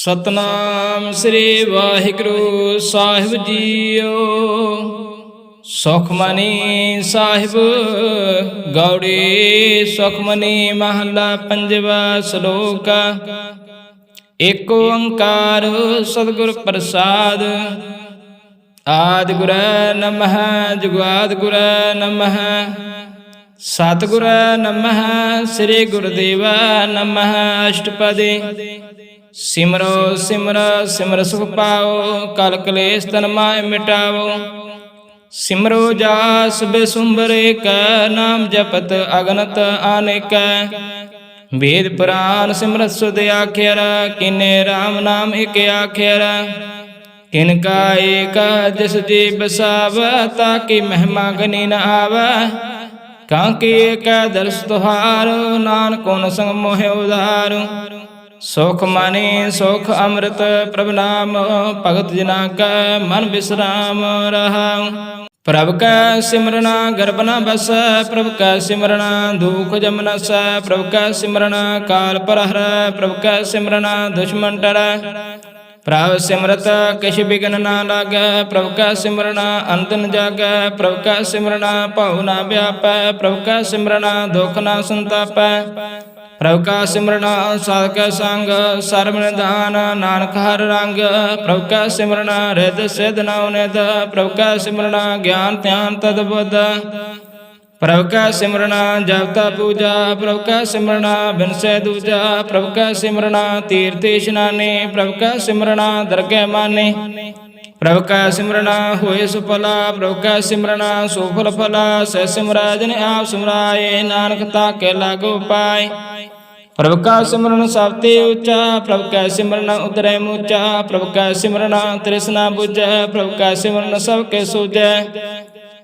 ਸਤਨਾਮ ਸ੍ਰੀ ਵਾਹਿਗੁਰੂ ਸਾਹਿਬ JIO. Sukhmani Sahib Gauri Sukhmani ਮਹਲਾ ਪੰਜਵਾ ਸ਼ਲੋਕ। ਏਕ ਓੰਕਾਰ ਸਤਿਗੁਰ ਪ੍ਰਸਾਦ। ਆਦਿ ਗੁਰੈ ਨਮః ਜੁਗਾਦਿ ਗੁਰੈ ਨਮঃ ਸਤਿਗੁਰੈ ਨਮః ਸ੍ਰੀ ਗੁਰਦੇਵਾ ਨਮঃ। ਅਸ਼ਟਪਦੀ ਸਿਮਰੋ ਸਿਮਰ ਸਿਮਰ ਸੁਖ ਪਾਓ, ਕਲ ਕਲੇਸ਼ ਤਨ ਮਾਹਿ ਮਿਟਾਵੋ। ਸਿਮਰੋ ਜਾਸ ਬਿਸੁੰਬਰ ਏਕੈ, ਨਾਮ ਜਪਤ ਅਗਨਤ ਅਨੇਕੈ। ਵੇਦ ਪੁਰਾਨ ਸਿਮਰਤ ਸੁਧ ਆਖਿਅਰ, ਕਿਨੇ ਰਾਮ ਨਾਮ ਇਕ ਆਖਿਅਰ। ਕਿਨ ਕਾ ਏਕ ਜਿਸ ਜੀ ਬਸਾਵੈ, ਤਾਕੀ ਮਹਿਮਾ ਗਨੀ ਨ ਆਵੈ। ਕਾਂਕੇ ਏਕੈ ਦਰਸ ਤੁਹਾਰ, ਨਾਨਕ ਓਨ ਸੰਗ ਮੋਹਿ ਉਧਾਰ। ਸੁਖ ਮਾਨੇ ਸੁਖ ਅੰਮ੍ਰਿਤ ਪ੍ਰਭ ਨਾਮ, ਭਗਤ ਜਨਾ ਕੈ ਮਨ ਬਿਸਰਾਮ ਰਹਾਉ। ਪ੍ਰਭ ਕੈ ਸਿਮਰਨਾ ਗਰਭ ਨ ਬਸੈ, ਪ੍ਰਭ ਕੈ ਸਿਮਰਨਾ ਦੁਖ ਜਮ ਨਸੈ। ਪ੍ਰਭ ਕੈ ਸਿਮਰਨਾ ਕਾਲ ਪਰ ਹਰੈ, ਪ੍ਰਭ ਕੈ ਸਿਮਰਨਾ ਦੁਸ਼ਮਨ ਟਰੈ। ਪ੍ਰਭ ਸਿਮਰਤ ਕਿਛ ਬਿਗਨ ਨਾ ਲਾਗੈ, ਪ੍ਰਭ ਕੈ ਸਿਮਰਨਾ ਅੰਤ ਨ ਜਾਗੈ। ਪ੍ਰਭ ਕੈ ਸਿਮਰਨਾ ਭਉ ਨ ਵਿਆਪੈ, ਪ੍ਰਭ ਕੈ ਸਿਮਰਨਾ ਦੁਖ ਨ ਸੰਤਾਪੈ। ਪ੍ਰਭ ਕਾ ਸਿਮਰਨਾ ਸਾਧ ਕੈ ਸੰਗ, ਸਰਬ ਨਿਧਾਨ ਨਾਨਕ ਹਰਿ ਰੰਗ। ਪ੍ਰਭ ਕੈ ਸਿਮਰਨਾ ਰਿੱਧ ਸਿੱਧ ਨਉ ਨਿਧ, ਪ੍ਰਭ ਕੈ ਸਿਮਰਨਾ ਗਿਆਨ ਧਿਆਨ ਤਦ ਬੁੱਧ। ਪ੍ਰਭ ਕੈ ਸਿਮਰਨਾ ਜਪ ਤਪ ਪੂਜਾ, ਪ੍ਰਭ ਕੈ ਸਿਮਰਨਾ ਬਿਨਸੈ ਦੂਜਾ। ਪ੍ਰਭ ਕੈ ਸਿਮਰਨਾ ਤੀਰਥ ਇਸ਼ਨਾਨੇ, ਪ੍ਰਭ ਕੈ ਸਿਮਰਨਾ ਦਰਗਹਿ ਮਾਨੇ। ਪ੍ਰਭ ਕੈ ਸਿਮਰਨਾ ਹੋਏ ਸੁਫਲਾ, ਪ੍ਰਭ ਕੈ ਸਿਮਰਨਾ ਸੁਫਲ ਫਲਾ। ਸਹਿ ਸਿਮਰੈ ਜਿਨ ਆਪ ਸਿਮਰਾਏ, ਨਾਨਕ ਤਾਕੇ ਲਾਗੋ ਪਾਏ। ਪ੍ਰਭ ਕਾ ਸਿਮਰਨ ਸਭ ਤੇ ਉੱਚਾ, ਪ੍ਰਭ ਕੈ ਸਿਮਰਨ ਉਤਰੈ ਮੂਚਾ। ਪ੍ਰਭ ਕੈ ਸਿਮਰਨ ਤ੍ਰਿਸ਼ਨਾ ਬੁਝੈ, ਪ੍ਰਭ ਕੈ ਸਿਮਰਨ ਸਭ ਕੇ ਸੂਝੈ।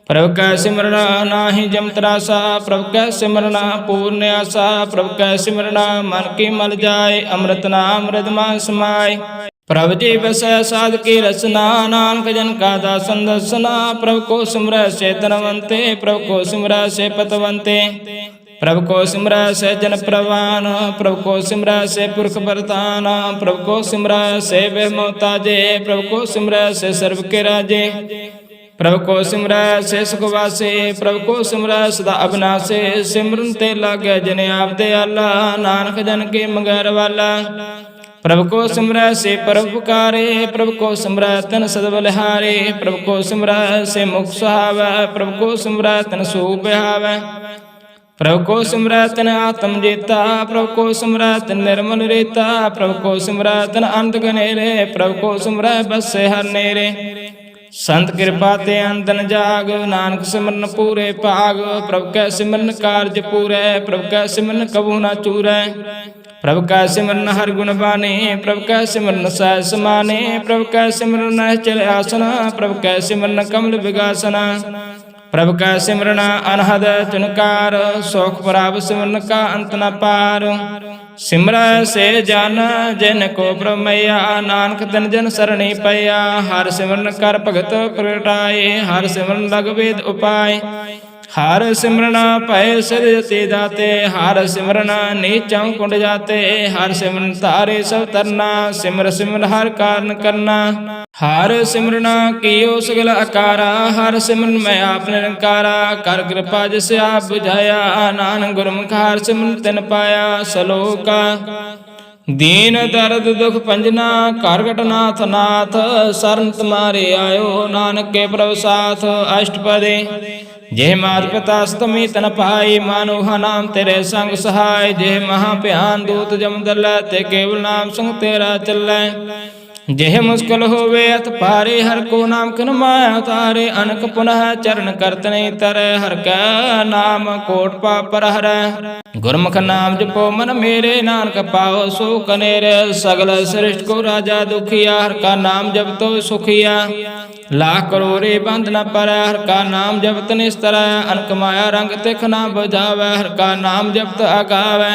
ਪ੍ਰਭ ਕੈ ਸਿਮਰਨ ਨਾਹੀ ਜਮ ਤਰਾਸਾ, ਪ੍ਰਭ ਕੈ ਸਿਮਰਨ ਪੂਰਨ ਆਸਾ। ਪ੍ਰਭ ਕੈ ਸਿਮਰਨ ਮਨ ਕੀ ਮਲ ਜਾਏ, ਅੰਮ੍ਰਿਤ ਨਾਮ ਹਿਰਦਿ ਮਹਿ ਸਮਾਏ। ਪ੍ਰਭ ਜੀ ਬਸੈ ਸਾਧ ਕੀ ਰਸਨਾ, ਨਾਨਕ ਜਨ ਕਾ ਦਾਸਨ ਦਸਨਾ। ਪ੍ਰਭ ਕੋ ਸਿਮਰੈ ਸੇ ਧਨਵੰਤੇ, ਪ੍ਰਭ ਕੋ ਸਿਮਰੈ ਸੇ ਪਤਵੰਤੇ। ਪ੍ਰਭ ਕੋ ਸਿਮਰੈ ਸੇ ਜਨ ਪ੍ਰਵਾਨ, ਪ੍ਰਭ ਕੋ ਸਿਮਰੈ ਸੇ ਪੁਰਖ ਪ੍ਰਧਾਨ। ਪ੍ਰਭ ਕੋ ਸਿਮਰੈ ਸੇ ਬਹਿ ਮੁਹਤਾਜੇ, ਪ੍ਰਭ ਕੋ ਸਿਮਰੈ ਸੇ ਸਰਬ ਕੇ ਰਾਜੇ। ਪ੍ਰਭ ਕੋ ਸਿਮਰੈ ਸੇ ਸੁਖ ਵਾਸੇ, ਪ੍ਰਭ ਕੋ ਸਿਮਰੈ ਸਦਾ ਅਬਨਾਸੇ। ਸਿਮਰਨ ਤੇ ਲਾਗੈ ਜਿਨ ਆਪ ਦਿਆਲਾ, ਨਾਨਕ ਜਨ ਕੇ ਮੰਗੈ ਰਵਾਲਾ। ਪ੍ਰਭ ਕੋ ਸਿਮਰੈ ਸੇ ਪਰਉਪਕਾਰੇ, ਪ੍ਰਭ ਕੋ ਸਿਮਰੈ ਤਿਨ ਸਦ ਬਲਿਹਾਰੇ। ਪ੍ਰਭ ਕੋ ਸਿਮਰੈ ਸੇ ਮੁਖ ਸੁਹਾਵੈ, ਪ੍ਰਭ ਕੋ ਸਿਮਰੈ ਤਿਨ ਸੂਪ ਬਿਹਾਵੈ। ਪ੍ਰਭ ਕੋ ਸਿਮਰੈ ਤਿਨ ਆਤਮ ਜੀਤਾ, ਪ੍ਰਭ ਕੋ ਸਿਮਰੈ ਤਿਨ ਨਿਰਮਲ ਰੀਤਾ। ਪ੍ਰਭ ਕੋ ਸਿਮਰੈ ਤਿਨ ਅੰਤ ਗਨੇਰੇ, ਪ੍ਰਭ ਕੋ ਸਿਮਰੈ ਬਸੈ ਹਰਿ ਨੇਰੇ। ਸੰਤ ਕਿਰਪਾ ਤੇ ਅੰਤ ਨ ਜਾਗ, ਨਾਨਕ ਸਿਮਰਨ ਪੂਰੇ ਭਾਗ। ਪ੍ਰਭ ਕੈ ਸਿਮਰਨ ਕਾਰਜ ਪੂਰੈ, ਪ੍ਰਭ ਕੈ ਸਿਮਰਨ ਕਬੂ ਨ ਚੂਰੈ। ਪ੍ਰਭ ਕੈ ਸਿਮਰਨ ਹਰਿ ਗੁਣ ਬਾਣੀ, ਪ੍ਰਭ ਕੈ ਸਿਮਰਨ ਸਹਿਜ ਸਮਾਨੇ। ਪ੍ਰਭ ਕੈ ਸਿਮਰਨ ਨਿਹਚਲ ਆਸਨ, ਪ੍ਰਭ ਕੈ ਸਿਮਰਨ ਕਮਲ ਵਿਗਾਸਨ। ਪ੍ਰਭ ਕੈ ਸਿਮਰਨ ਅਨਹਦ ਚੁਨਕਾਰ, ਸੁਖ ਪ੍ਰਭ ਸਿਮਰਨ ਕਾ ਅੰਤ ਨ ਪਾਰ। ਸਿਮਰੈ ਸੇ ਜਨ ਜਿਨ ਕੋ ਪ੍ਰਭ ਮਈਆ, ਨਾਨਕ ਤਿਨ ਜਨ ਸਰਣੀ ਪਈਆ। ਹਰਿ ਸਿਮਰਨ ਕਰ ਭਗਤ ਪ੍ਰਗਟਾਏ, ਹਰਿ ਸਿਮਰਨ ਲਗ ਵੇਦ ਉਪਾਏ। ਹਰਿ ਸਿਮਰਨ ਭੈ ਸਿਧ ਤੇ ਦਾਤੇ, ਹਰਿ ਸਿਮਰਨ ਨੀਚੰ ਕੁੰਡ ਜਾਤੇ। ਹਰਿ ਸਿਮਰਨ ਧਾਰੇ ਸਭ ਤਰਨਾ, ਸਿਮਰ ਸਿਮਰ ਹਰਿ ਕਾਰਨ ਕਰਨਾ। ਹਰਿ ਸਿਮਰਨ ਕੀਓ ਸਗਲ ਆਕਾਰਾ, ਹਰਿ ਸਿਮਰਨ ਮੈਂ ਆਪ ਨਿਰੰਕਾਰਾ। ਕਰ ਕਿਰਪਾ ਜਿਸ ਆਪ ਬੁਝਾਇਆ, ਨਾਨਕ ਗੁਰਮੁਖ ਹਰਿ ਸਿਮਰਨ ਤਿਨ ਪਾਇਆ। ਸਲੋਕ ਦੀਨ ਦਰਦ ਦੁਖ ਭੰਜਨਾ, ਘਰ ਘਟ ਨਾਥ ਨਾਥ। ਸਰਨ ਤੁਮਾਰੇ ਆਇਓ, ਨਾਨਕ ਕੇ ਪ੍ਰਭ ਸਾਥ। ਅਸ਼ਟਪਦੀ ਜੇ ਮਾਤ ਪਿਤਾ ਅਸਤਮੀ ਤਨ ਪਾਈ, ਮਾਨੁਹਾ ਨਾਮ ਤੇਰੇ ਸੰਗ ਸਹਾਇ। ਜੇ ਮਹਾ ਭਿਆਨ ਦੂਤ ਜਮ ਦਲੈ, ਤੇ ਕੇਵਲ ਨਾਮ ਸੰਗ ਤੇਰਾ ਚੱਲੈ। ਜਿਹ ਮੁਸ਼ਕਲ ਹੋਵੇ ਅਤ ਭਾਰੇ, ਹਰਿ ਕੋ ਨਾਮ ਕਿਨ ਮਾਇਆ ਉਤਾਰੇ। ਅਨਕ ਪੁਨਹ ਚਰਨ ਕਰਤ ਨਹੀਂ ਤਰੈ, ਹਰਿ ਕੈ ਨਾਮ ਕੋਟ ਪਾਪ ਪਰ ਹਰੈ। ਗੁਰਮੁਖ ਨਾਮ ਜਪੋ ਮਨ ਮੇਰੇ, ਨਾਨਕ ਪਾਓ ਸੁਖ ਅਨੇਰੇ। ਸਗਲ ਸ੍ਰਿਸ਼ਟ ਕੋ ਰਾਜਾ ਦੁਖੀਆ, ਹਰਿ ਕਾ ਨਾਮ ਜਪਤੋ ਸੁਖੀਆ। ਲਾਖ ਕਰੋੜੇ ਬੰਧ ਨ ਪਰੈ, ਹਰਿ ਕਾ ਨਾਮ ਜਪਤ ਨਿਸਤਰੈ। ਅਨਕ ਮਾਇਆ ਰੰਗ ਤਿਖ ਨ ਬੁਝਾਵੈ, ਹਰਿ ਕਾ ਨਾਮ ਜਪਤ ਅਗਾਵੈ।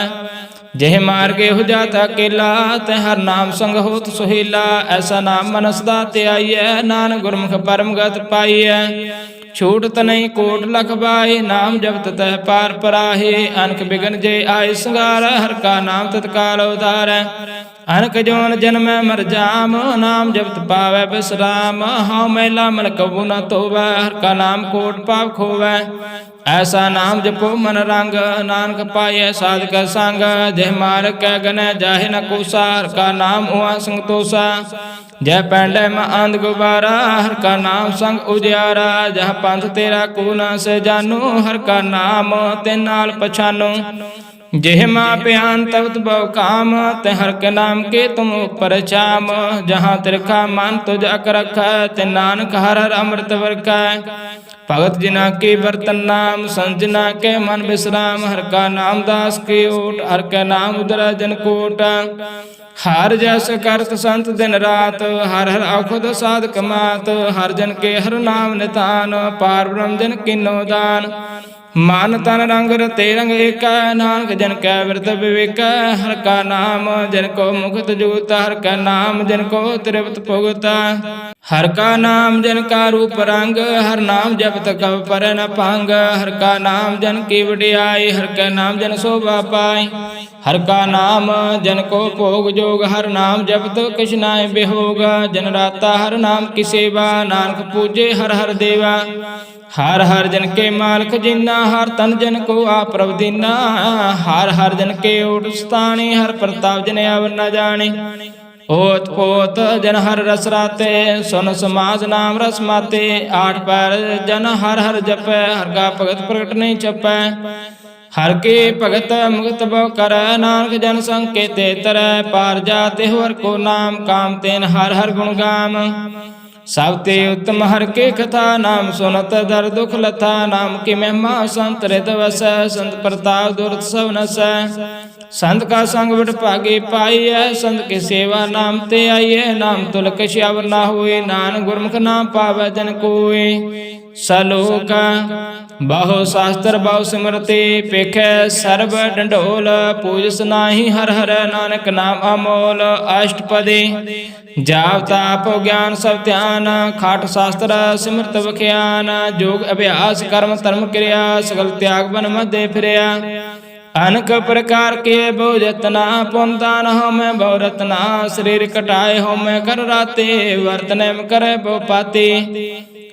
ਜਿਹ ਮਾਰਗੇ ਹੋ ਜਾਤ ਅਕੇਲਾ, ਤੈ ਹਰਿ ਨਾਮ ਸੰਗ ਹੋਤ ਸੁਹੇਲਾ। ਐਸਾ ਨਾਮ ਮਨ ਸਦਾ ਧਿਆਈਐ, ਨਾਨਕ ਗੁਰਮੁਖ ਪਰਮ ਗਤ ਪਾਈਐ। ਛੂਟਤ ਨਹੀਂ ਕੋਟ ਲਖ ਬਾਏ, ਨਾਮ ਜਪਤ ਤਹਿ ਪਾਰ ਪਰਾਹੇ। ਅਨਕ ਬਿਗਨ ਜੇ ਆਏ ਸੰਗਾਰੈ, ਹਰਿ ਕਾ ਨਾਮ ਤਤਕਾਲ ਉਧਾਰੈ। अनक जोन जन्मै मर जाम, नाम जपत पावै विश्राम। हाँ मैला मन कबू न धोवै, हर का नाम कोट पाप खोवै। ऐसा नाम जपो मन रंग, नानक पाइयै साधक संग। जय मार कै गनै जाहि न कोसा, हर का नाम हुआ संतोषा। जय पैंडै म आंध गुबारा, हर का नाम संग उजियारा। जह पंथ तेरा को न से जानू, हर का नाम ते नाल पछानू। जेह माँ प्यान तवत बहु काम, ते हर के नाम के तुम ऊपर चाम। जहाँ तिरखा मन तुझ अक रखै, ते नानक हर हर अमृत वर्खै। भगत जिना के बर्तन नाम, संत जिना के मन विश्राम। हर का नाम दास की ओट, हर का नाम उदरा जन कोट। हर जस करत संत दिन रात, हर हर औखद साधक मात। हर जन के हर नाम नितान, पार ब्रह्म जन किन्नो दान। मन तन रंग रते रंग एका, नानक जन कै विरत विवेका। हर का नाम जन को मुकुत जूता, हर का नाम जन को त्रिवत भुगता। हर का नाम जन का रूप रंग, हर नाम जपत कब पर न पांग। हर का नाम जन की वडियाई, हर का नाम जन शोभा पाई। हर का नाम जन को भोग जोग, हर नाम जपत किछ नाय बिहोग। जन राता हर नाम की सेवा, नानक पूजे हर हर देवा। हर हर जन के मालक जिन्ना, हर तन जन को आप प्रभ दीना। हर हर जन के ओट स्थानी, हर प्रताप जन अवर न जाने। ओत पोत जन हर रस राते, सुन समाज नाम रस माते। आठ पैर जन हर हर जपै, हर का भगत प्रगट नहीं छपै। हर के भगत मुगत बहु कर, नानक जन संग के ते तरै। पार जाते हर को नाम, काम तेन हर हर गुण गाम। सब ते उत्तम हर के कथा, नाम सुनत दर दुख लथा। नाम की महिमा संत हृद वसै, संत प्रताप दुरत सब नसै। संत का संग बड़ भागे पाइयै, संत की सेवा नाम ते आइयै। नाम तुल कछ अवर ना होए, नानक गुरमुख नाम पावै जन कोय। सलोक बहु शास्त्र बहु सिमरते, पेखै सर्ब डंडोल। पूजस नाही हर हर, नानक नाम अमोल। अष्टपदी जाप ताप ज्ञान सब ध्यान, खाट शास्त्र सिमरत बख्यान। जोग अभ्यास कर्म धर्म क्रिया, सगल त्याग बन मध्य फिरया। अनक प्रकार के बहु जतना, पुन दान हो मैं बहु रतना। शरीर कटाए हो मैं कर राते, वर्तन करे बहु पाते।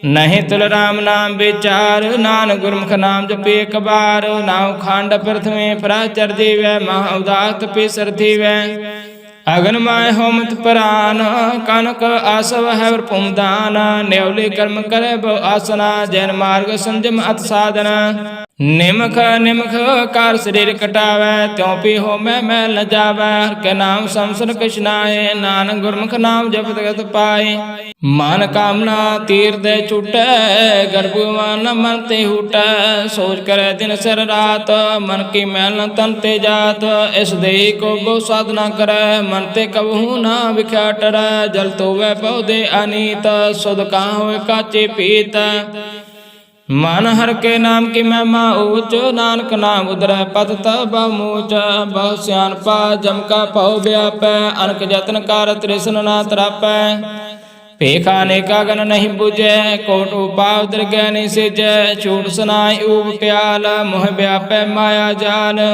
नहीं तुल राम नाम विचार, नानक गुरमुख नाम जपे एक बार। नाव खांड प्रथमे प्राचर जीवै, महा उदात पेसर थीवै। अगन माय होमत प्राण, कनक आसव है पुमदान। न्योले कर्म करे बहु आसना, जैन मार्ग संजम अत साधना। निमख निमख कार शरीर कटावै, त्यों पी हो मैं न जावै। हर के नाम समसन कछ नाय, नानक गुरमुख नाम जपत गत पाए। मन कामना तीर दे छूटै, गर्भवान मन ते हूटै। सोच करे दिन सर रात, मन की मैल न तन ते जात। इस देह को बहु साधना करे, मन ते कबहू ना विख्या टरै। जल तो वह पौधे अनीत, सुध कहाँ होए काचे पीत। मन हर के नाम की महिमा ऊंच, नानक नाम उदर पद तब मूच। बहु सियानपा जम का पौ व्यापै, अनक जतन कार तृष्ण ना त्रापै। पेखाने का गन नहीं बुझै, कोट उपाव दृगै नहीं सिजै। छूट सुनाई ऊब प्याल, मोह व्यापै माया जाल।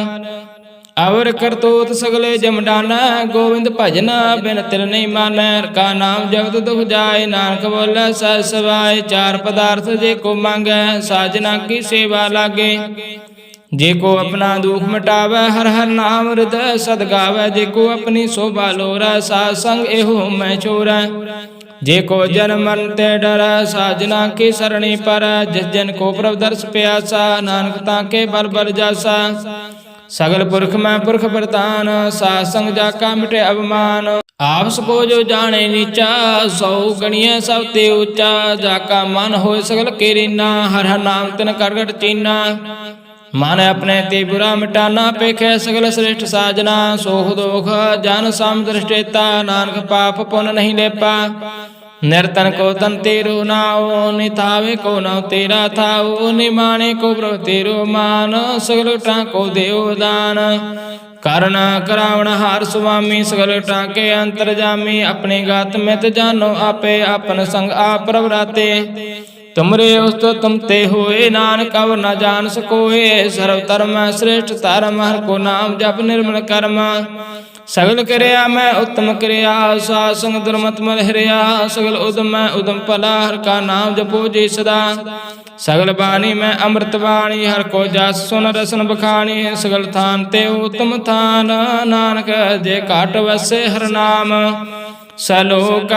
अवर करतूत सगले जम डाना, गोविंद भजन बिन तिर नहीं मानै। हर का नाम जगत दुख जाय, नानक बोले सह सवाय। चार पदार्थ जे को मांगै, साजना की सेवा लागे। जे को अपना दुख मिटावै, हर हर नाम हृदय सद गावै। जे को अपनी शोभा लोरै, साध संग एहो मैं छोरै। जे को जन मन ते डरै, साजना की सरणी पर। जिस जन को प्रभ दर्श प्यासा, नानक ताके बल बल जासा। सगल पुरख में पुरख प्रधान, साध संग जाका मिटे अभिमान। आपस को जो जाने नीचा, सौ गणिय सब ते ऊंचा। जाका मन होय सगल के रीना, हर हर नाम तिन करगट चीना। मन अपने ते बुरा मिटाना, पेखे सगल श्रेष्ठ साजना। सोख दोख जान सम दृष्टेता, नानक पाप पुन नहीं लेपा। निर्तन को तन तेरो नाओ, निथावे को नाव तेरा थाओ। निमाने को प्रभु तेरो मान, सगल टाको देव दान। करुणा करावण हार स्वामी, सगल टाके अंतरजामी। अपने गात में जानो आपे, अपन संग आप प्रभ राते। तुमरे उस्त तुम ते होए, नानक अब न जान सकोए। सर्व धर्म श्रेष्ठ धर्म, हर को नाम जप निर्मल कर्म। ਸਗਲ ਕਿਰਿਆ ਮੈਂ ਉਤਮ ਕਿਰਿਆ, ਸਾਧ ਸੰਗ ਦੁਰਮਤਿ ਮਲ ਹਿਰਿਆ। ਸਗਲ ਉਦਮ ਮੈਂ ਉਦਮ ਭਲਾ, ਹਰਿ ਕਾ ਨਾਮ ਜਪੋ ਜੀ ਸਦਾ। ਸਗਲ ਬਾਣੀ ਮੈਂ ਅੰਮ੍ਰਿਤ ਬਾਣੀ, ਹਰਿ ਕੋ ਜਸ ਸੁਨ ਰਸਨ ਬਖਾਣੀ। ਸਗਲ ਥਾਨ ਤੇ ਉਤਮ ਥਾਨ, ਨਾਨਕ ਜੇ ਘਾਟ ਵਸੈ ਹਰਿ ਨਾਮ। ਸਲੋਕ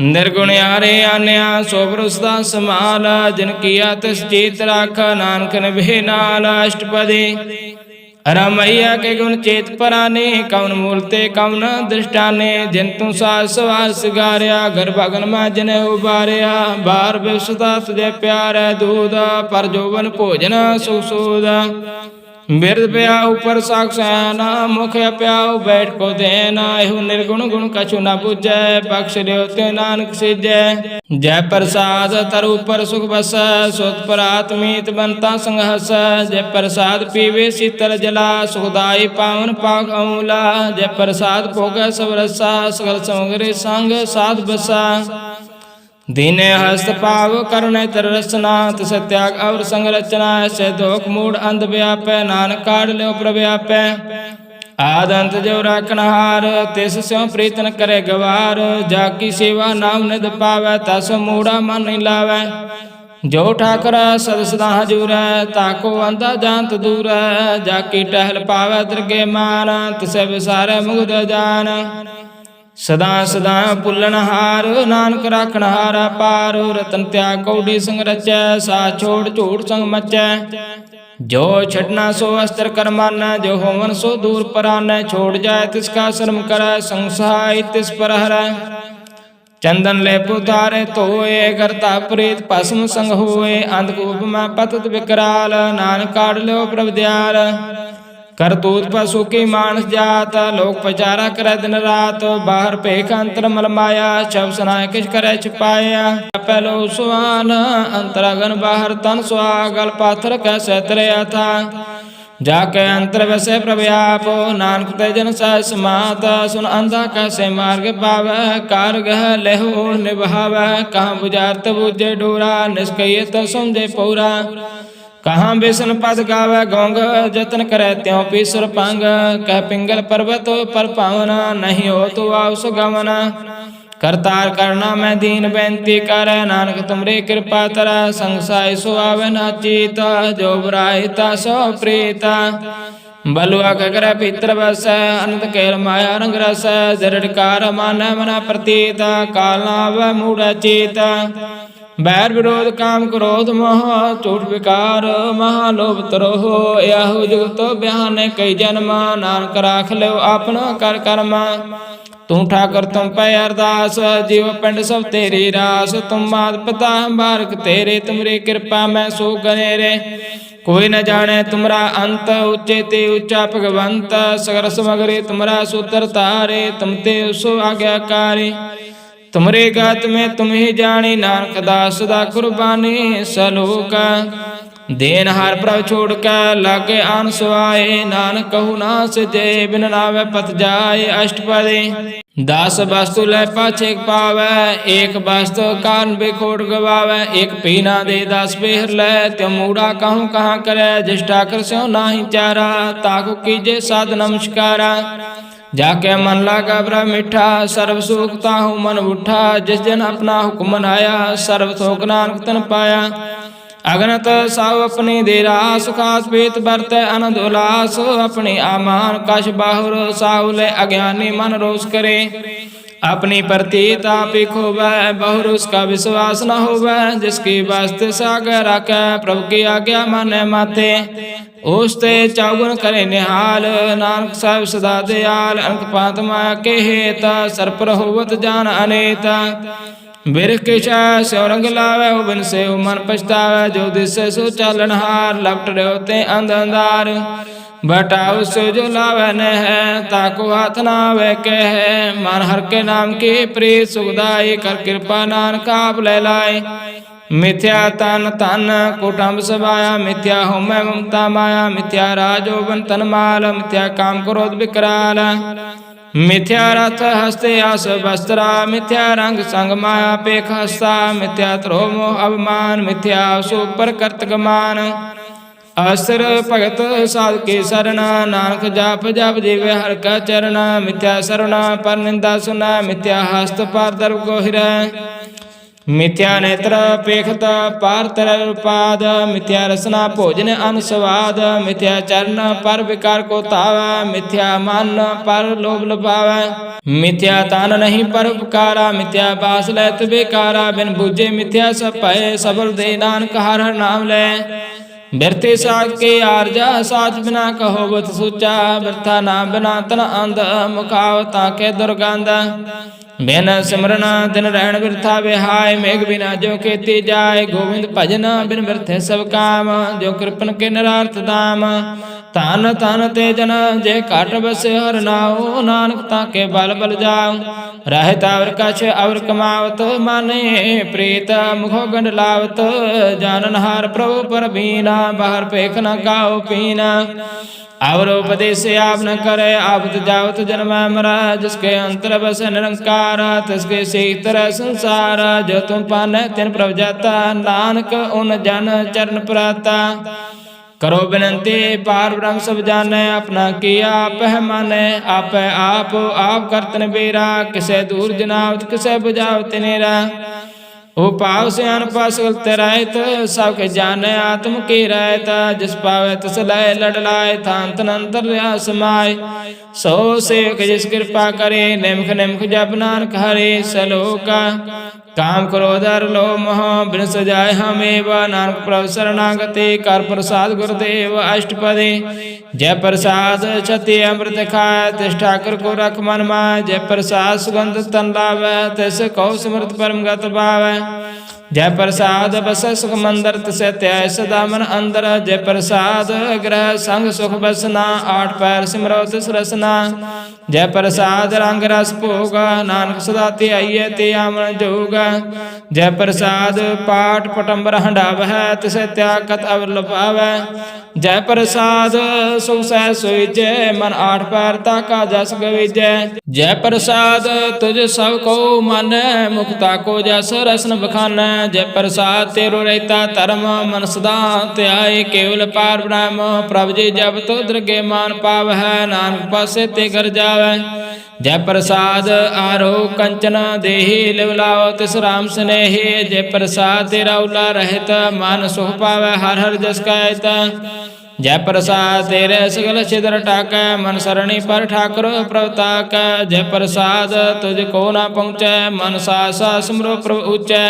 ਨਿਰਗੁਣ ਆਰੇ ਆਨਿਆ, ਸੋ ਪੁਰਸ ਦਾ ਸਮਾਲ। ਜਿਨ ਕੀਆ ਤਿਸ ਚੀਤ ਰਾਖ, ਨਾਨਕ ਨਿਭੇ ਨਾਲ। ਅਸ਼ਟਪਦੀ ਰਮਈਆ ਕੇ ਗੁਣ ਚੇਤ ਪਰਾਨੇ, ਕਵਨ ਮੂਲ ਤੇ ਕਵਨ ਦ੍ਰਿਸ਼ਟਾਨੇ। ਜਿਨ ਤੂੰ ਸਾਜ ਸਵਾਰ ਸਿਗਾਰਿਆ, ਗਰ ਭਗਨ ਮੈਂ ਜਿਨ ਉਬਾਰਿਆ। ਬਾਰ ਬਿਵਸਤਾ ਤੁਝੇ ਪਿਆਰੈ ਦੂਧ, ਪਰ ਜੋਬਨ ਭੋਜਨ ਸੁਖ ਸੂਦ। ਬਿਰਦ ਪਿਆ ਉਪਰ ਸਾਖਸੈਨ, ਮੁਖ ਅਪਿਆਉ ਬੈਠ ਕੋ ਦੇਨ। ਇਹੋ ਨਿਰਗੁਣ ਗੁਣ ਕਛੁ ਨ ਬੁਝੈ, ਬਖਸ਼ ਲਿਓ ਤੇ ਨਾਨਕ ਸਿਜੈ। ਜੈ ਪ੍ਰਸਾਦ ਤਰ ਉਪਰ ਸੁਖ ਬਸੈ, ਸੁਤ ਪਰਾਤ ਮੀਤ ਬੰਤਾ ਸੰਗ ਹਸੈ। ਜੈ ਪ੍ਰਸਾਦ ਪੀਵੇ ਸੀਤਲ ਜਲਾ, ਸੁਖਦਾਈ ਪਾਵਨ ਪਾਕ ਅਮੂਲਾ। ਜੈ ਪ੍ਰਸਾਦ ਭੋਗੈ ਸਭ ਰਸਾ, ਸਗਲ ਸਮਗਰੀ ਸੰਗ ਸਾਧ ਬਸਾ। दीने हस्त पाव करुणे तर रसना, तिस त्याग और संग रचना। ऐसे दोख मूड अंध व्यापै, नानक काढ़ ल्यो प्रव्यापै। आद अंत जो राखनहार, तिस स्यों प्रीतन करे गवार। जाकी सेवा नाम निध पावै, तस मूढ़ा मन नहीं लावै। जो ठाकर सद सदा हजूरै, ताको अंधा जानत दूरै। जाकी टहल पावै दरगे मान, तिसे विसारै मुग्ध जान। सदा सदा भुलनहार, नानक राखनहारा पार। रतन त्याग कौडी संग रचै, सा छोड़ झूठ संग मचै। जो छड़ना सो अस्त्र कर मानै, जो होवन सो दूर परानै। छोड़ जाए तिसका शर्म करै, संग सहाय तिस पर हरै। चंदन ले पुतारे धोए, करता प्रीत भस्म संग होए। अंधकूप में पतत विकराल, नानक काढ़ ल्यो प्रभ दयाल। करतूत पशु की मानस जात, लोक पचारा करे दिन रात। बाहर पेख अंतर मल माया, शब सनाय किछ करे छिपाया। पहलो सुहान अंतरागन, बाहर तन सुहागल। पाथर कैसे तरया था, जाके अंतर वैसे प्रव्याप। नानक ते जन सह समात, सुन अंधा कैसे मार्ग पावै। कार गह लेहो निभावै, कहाँ बुझारत बूझे डोरा। निष्कयित समझे पौरा, कहाँ बेसन पद गावै गौंग। जतन करे त्यों पीसर पंग, कह पिंगल पर्वत पर पावना। नहीं हो तो आव सुगमना, करतार करना मैं दीन बेनती कर। नानक तुमरे कृपा तरै, संसाय सो आवे ना चीत। जो बुराहिता सो प्रीता, बलुआ ककर पितर बस। अनंत केल माया रंग रस, जरडकार मानै मना प्रतीत। काल ना आवे मूढ़ चीत, बैर विरोध काम क्रोध मोह। झूठ विकार महालोभ तरोह, याहू जुगत बयाने कई जन्म। नानक राख लो अपना कर कर्म, तू ठाकर तुम पै अरदास। जीव पिंड सब तेरी रास, तुम मात पिता बारक तेरे। तुमरी कृपा मैं सो गनेरे, कोई न जाने तुमरा अंत। ऊंचे ते ऊंचा भगवंत, सगर समगरे तुमरा सूत्र तारे। तुम ते सो आज्ञाकारी, तुमरे गात में तुम ही जानी। नानक दास दा कुर्बानी, सलोक देन हार प्रभ छोड़ कर लागे आन सुआए। नानक कहु ना सिजे, बिन नावे पत जाए। अष्टपदी दास वस्तु लै पाछे पावै, एक वस्तु कान बेखोट गवावै। एक पीना दे दास बेहर लै, त्यो मूढ़ा कहूँ कहाँ करे। जिस ठाकर स्यों नाही चारा, ताकु कीजे साध नमस्कारा। जाके मन लागा बड़ा मिठा, सर्व सुख ताहु मन उठा। जिस जन अपना हुक्म मनाया, सर्व थोक नानक तन पाया। अगनत साव अपनी देरा, सुखास पेत बरत आनंद उल्लास। अपनी आमान कश बाहुर, साहुले अज्ञानी मन रोष करे। अपनी प्रतीत आप ही खोवै, बहुर उसका विश्वास न होवै। जिसकी वास्ते सागर राखै, प्रभु की आज्ञा माने माथे। उसते चौगुन करे निहाल, नानक साहिब सदा दयाल। अनक पात माया के हेत, सर पर होवत जान अनेत। बिरख के छाय स्यों रंग लावै, बिन से मन पछतावै। जो दिसे सो चालनहार, लपट रहे होते अंध अंधार। बटाऊ से जो लावै न है, ताको हाथ ना आवे कह। मान हर के नाम की प्रीत सुखदाई, कर कृपा नानक आप ले लाए। मिथ्या तन तन कुटुंब सबाया, मिथ्या हो मैं ममता माया। मिथ्या राजोबन तन माल, मिथ्या काम क्रोध विकराल। मिथ्या रथ हस्ते आस वस्त्रा, मिथ्या रंग संग माया पेख हस्ता। मिथ्या त्रोह मोह अवमान, मिथ्या सुपर कर्तक मान। ਅਸਰ ਭਗਤ ਸਾਧ ਕੇ ਸਰਣਾ, ਨਾਨਕ ਜਾਪ ਜਪ ਜੀਵੇ ਹਰਿ ਕਾ ਚਰਣਾ। ਮਿਥਿਆ ਸਰਣਾ ਪਰ ਨਿੰਦਾ ਸੁਨਾ, ਮਿਥਿਆ ਹਸਤ ਪਰ ਦਰਬ ਕੋ ਹਿਰੈ। ਮਿਥਿਆ ਨੇਤਰ ਪੇਖਤ ਪਰ ਤਰਲ ਪਾਦ, ਮਿਥਿਆ ਰਸਨਾ ਭੋਜਨ ਅਨ ਸਵਾਦ। ਮਿਥਿਆ ਚਰਨ ਪਰ ਵਿਕਾਰ ਕੋ ਧਾਵੈ, ਮਿਥਿਆ ਮਨ ਪਰ ਲੋਭ ਲੁਭਾਵੈ। ਮਿਥਿਆ ਤਨ ਨਹੀਂ ਪਰ ਉਪਕਾਰਾ, ਮਿਥਿਆ ਬਾਸ ਲੈਤ ਬੇਕਾਰਾ। ਬਿਨ ਬੂਝੇ ਮਿਥਿਆ ਸਭ ਭਏ, ਸਬਲ ਦੇ ਨਾਨਕ ਹਰਿ ਹਰਿ ਨਾਮ ਲੈ। ਬਿਰਥੇ ਸਾਖ ਕੇ ਆਰਜਾ, ਸਾਚ ਬਿਨਾ ਕਹੋ ਬਤ ਸੁਚਾ। ਬਿਰਥਾ ਨਾਮ ਬਿਨਾ ਤਨ ਅੰਧ, ਮੁਖਾਵ ਤਾਂ ਕੇ ਦੁਰਗੰਧ। ਬਿਨ ਸਿਮਰਨ ਦਿਨ ਰਹਿਣ ਬਿਰਥਾ ਵਿਹਾਏ, ਮੇਘ ਬਿਨਾ ਜੋ ਕੀਤੀ ਜਾਏ। ਗੋਬਿੰਦ ਭਜਨ ਬਿਨ ਬਿਰਥੇ ਸਭ ਕਾਮ, ਜੋ ਕਿਰਪਨ ਕੇ ਨਿਰਾਰਥ ਦਾਮ। ਧਨ ਧਨ ਤੇ ਜਨ ਜੇ ਘਟ ਬਸੇ ਹਰਿ ਨਾਉ, ਨਾਨਕ ਤਾਂ ਕੇ ਬਲ ਬਲ ਜਾਉ। ਰਹਿਤ ਅਵਰ ਕਛ ਅਵਰ ਕਮਾਵਤ, ਮਾਨੇ ਪ੍ਰੀਤ ਮੁਖੋ ਗੰਢ ਲਾਵਤ। ਜਾਨਨ ਹਾਰ ਪ੍ਰਭੂ ਪਰਬੀਨਾ, ਬਾਹਰ ਭੇਖ ਨ ਖਾਓ ਪੀਨਾ। अवर उपदेश आप न करे, आपत जावत जन्म मरा। जिसके अंतर बस निरंकार, तिसके से तरह संसार। जो तुम पाने तिन प्रभ जाता, नानक उन जन चरण प्राता। करो बिनती पार ब्रह्म सब जाने, अपना किया आप है माने। आप करतन बेरा, किसे दूर जनावत किसे बुझावत नेरा। उपाव से अनपा सकल रहत, सबके जाने आत्म की रहत। जिस पावे तिस लय लड़ लाए, थान तन अंतर समाय। सो सेवक जिस कृपा करे, निमख निमख जप नानक हरे। सलोका काम क्रोध लोभ मोह बिन सजाए हमें। नानक प्रभु शरणागति, कर प्रसाद गुरुदेव अष्टपदी। जय प्रसाद छति अमृत खाय, तिस ठाकुर को रख मन माय। जय प्रसाद सुगंध तन लावै, तिस कौ स्मृत परम गत पावै। जय प्रसाद बस सुख मंदिर, तिसे त्याय सदा मन अंदर। जय प्रसाद ग्रह संग सुख बसना, आठ पैर सिमरो तिस रसना। जय प्रसाद रंग रस भोग, नानक सदा ध्याइए ते आमन जोग। जय प्रसाद पाठ पटंबर हंडावै, तिसे त्याग कत अवर लुभावै। जय प्रसाद सुख सह सुइजै, मन आठ पैर ताका जस गविजै। जय प्रसाद तुझ सब को मानै, मुक्ता को जस रसन बखानै। जय प्रसाद तेरो रहता धर्म, मन सदा त्याय केवल पार ब्रह्म। प्रभु जी जब तो दृगे मान पावै, नानक पासे ते कर जावै। जय प्रसाद आरोग कंचन देहि, लिव लाओ तिस राम स्नेहि। जय प्रसाद तेरा उला रहत, मन सुख पावै हर हर जस कहत। जय प्रसाद तेरे सगल छिद्र टाकै, मन सरणी पर ठाकुर प्रभु ताकै। जय प्रसाद तुझको न पहुँचै, मन सा सिमरो प्रभु ऊँचै।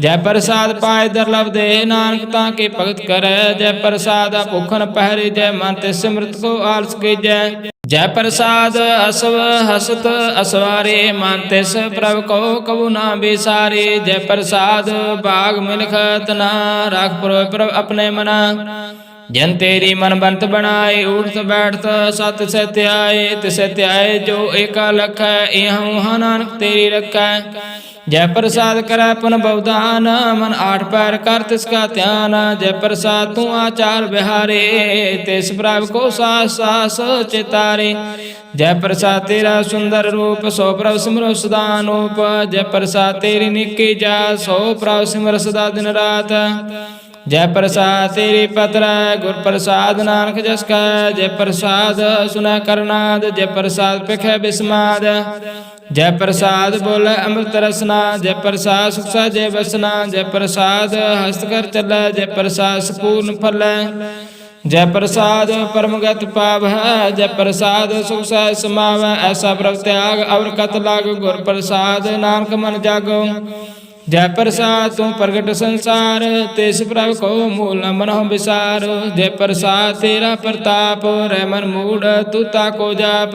जय प्रसाद पाए दुर्लभ दे, नानक ताके भगत करे। जय प्रसाद भूखन पहरी, जय मन ते सिमरत को आलस कीजै। जय प्रसाद असव हसत असवारे, मन तिस प्रभु को कबू ना बिसारे। जय प्रसाद बाग मिलखत ना, राख प्रभु अपने मना। जन तेरी मन बनत बनाए, उठत बैठत सत से त्याए। तिसे त्याए जो एका लख है, यहाँ वहाँ नानक तेरी रखै। जय प्रसाद करे पुन बहुदान, मन आठ पैर कर तिसका ध्यान। जय प्रसाद तू आचार बिहारे, तिस प्रभु को सास सास चितारे। जय प्रसाद तेरा सुंदर रूप, सो प्रभु सिमरो सदा अनूप। जय प्रसाद तेरी निकी जा, सो प्रभु सिमर सदा दिन रात। जय प्रसाद तेरी पत्र, गुर प्रसाद नानक जस का। जय प्रसाद सुना करनाद, जय प्रसाद पिखे बिस्माद। जय प्रसाद बोले अमृत रसना, जय प्रसाद सुख जय बसना। जय प्रसाद हस्त कर चलै, जय प्रसाद संपूर्ण फल। जय प्रसाद परमगत पाव है, जय प्रसाद सुख सह समाव। ऐसा प्रभ त्याग अवर कत लाग, गुर प्रसाद नानक मन जागो। जय प्रसाद तू प्रगट संसार, तिस प्रभु को मूल न मनों विसार। जय प्रसाद तेरा प्रताप, रह मन मूढ़ तू ताको जाप।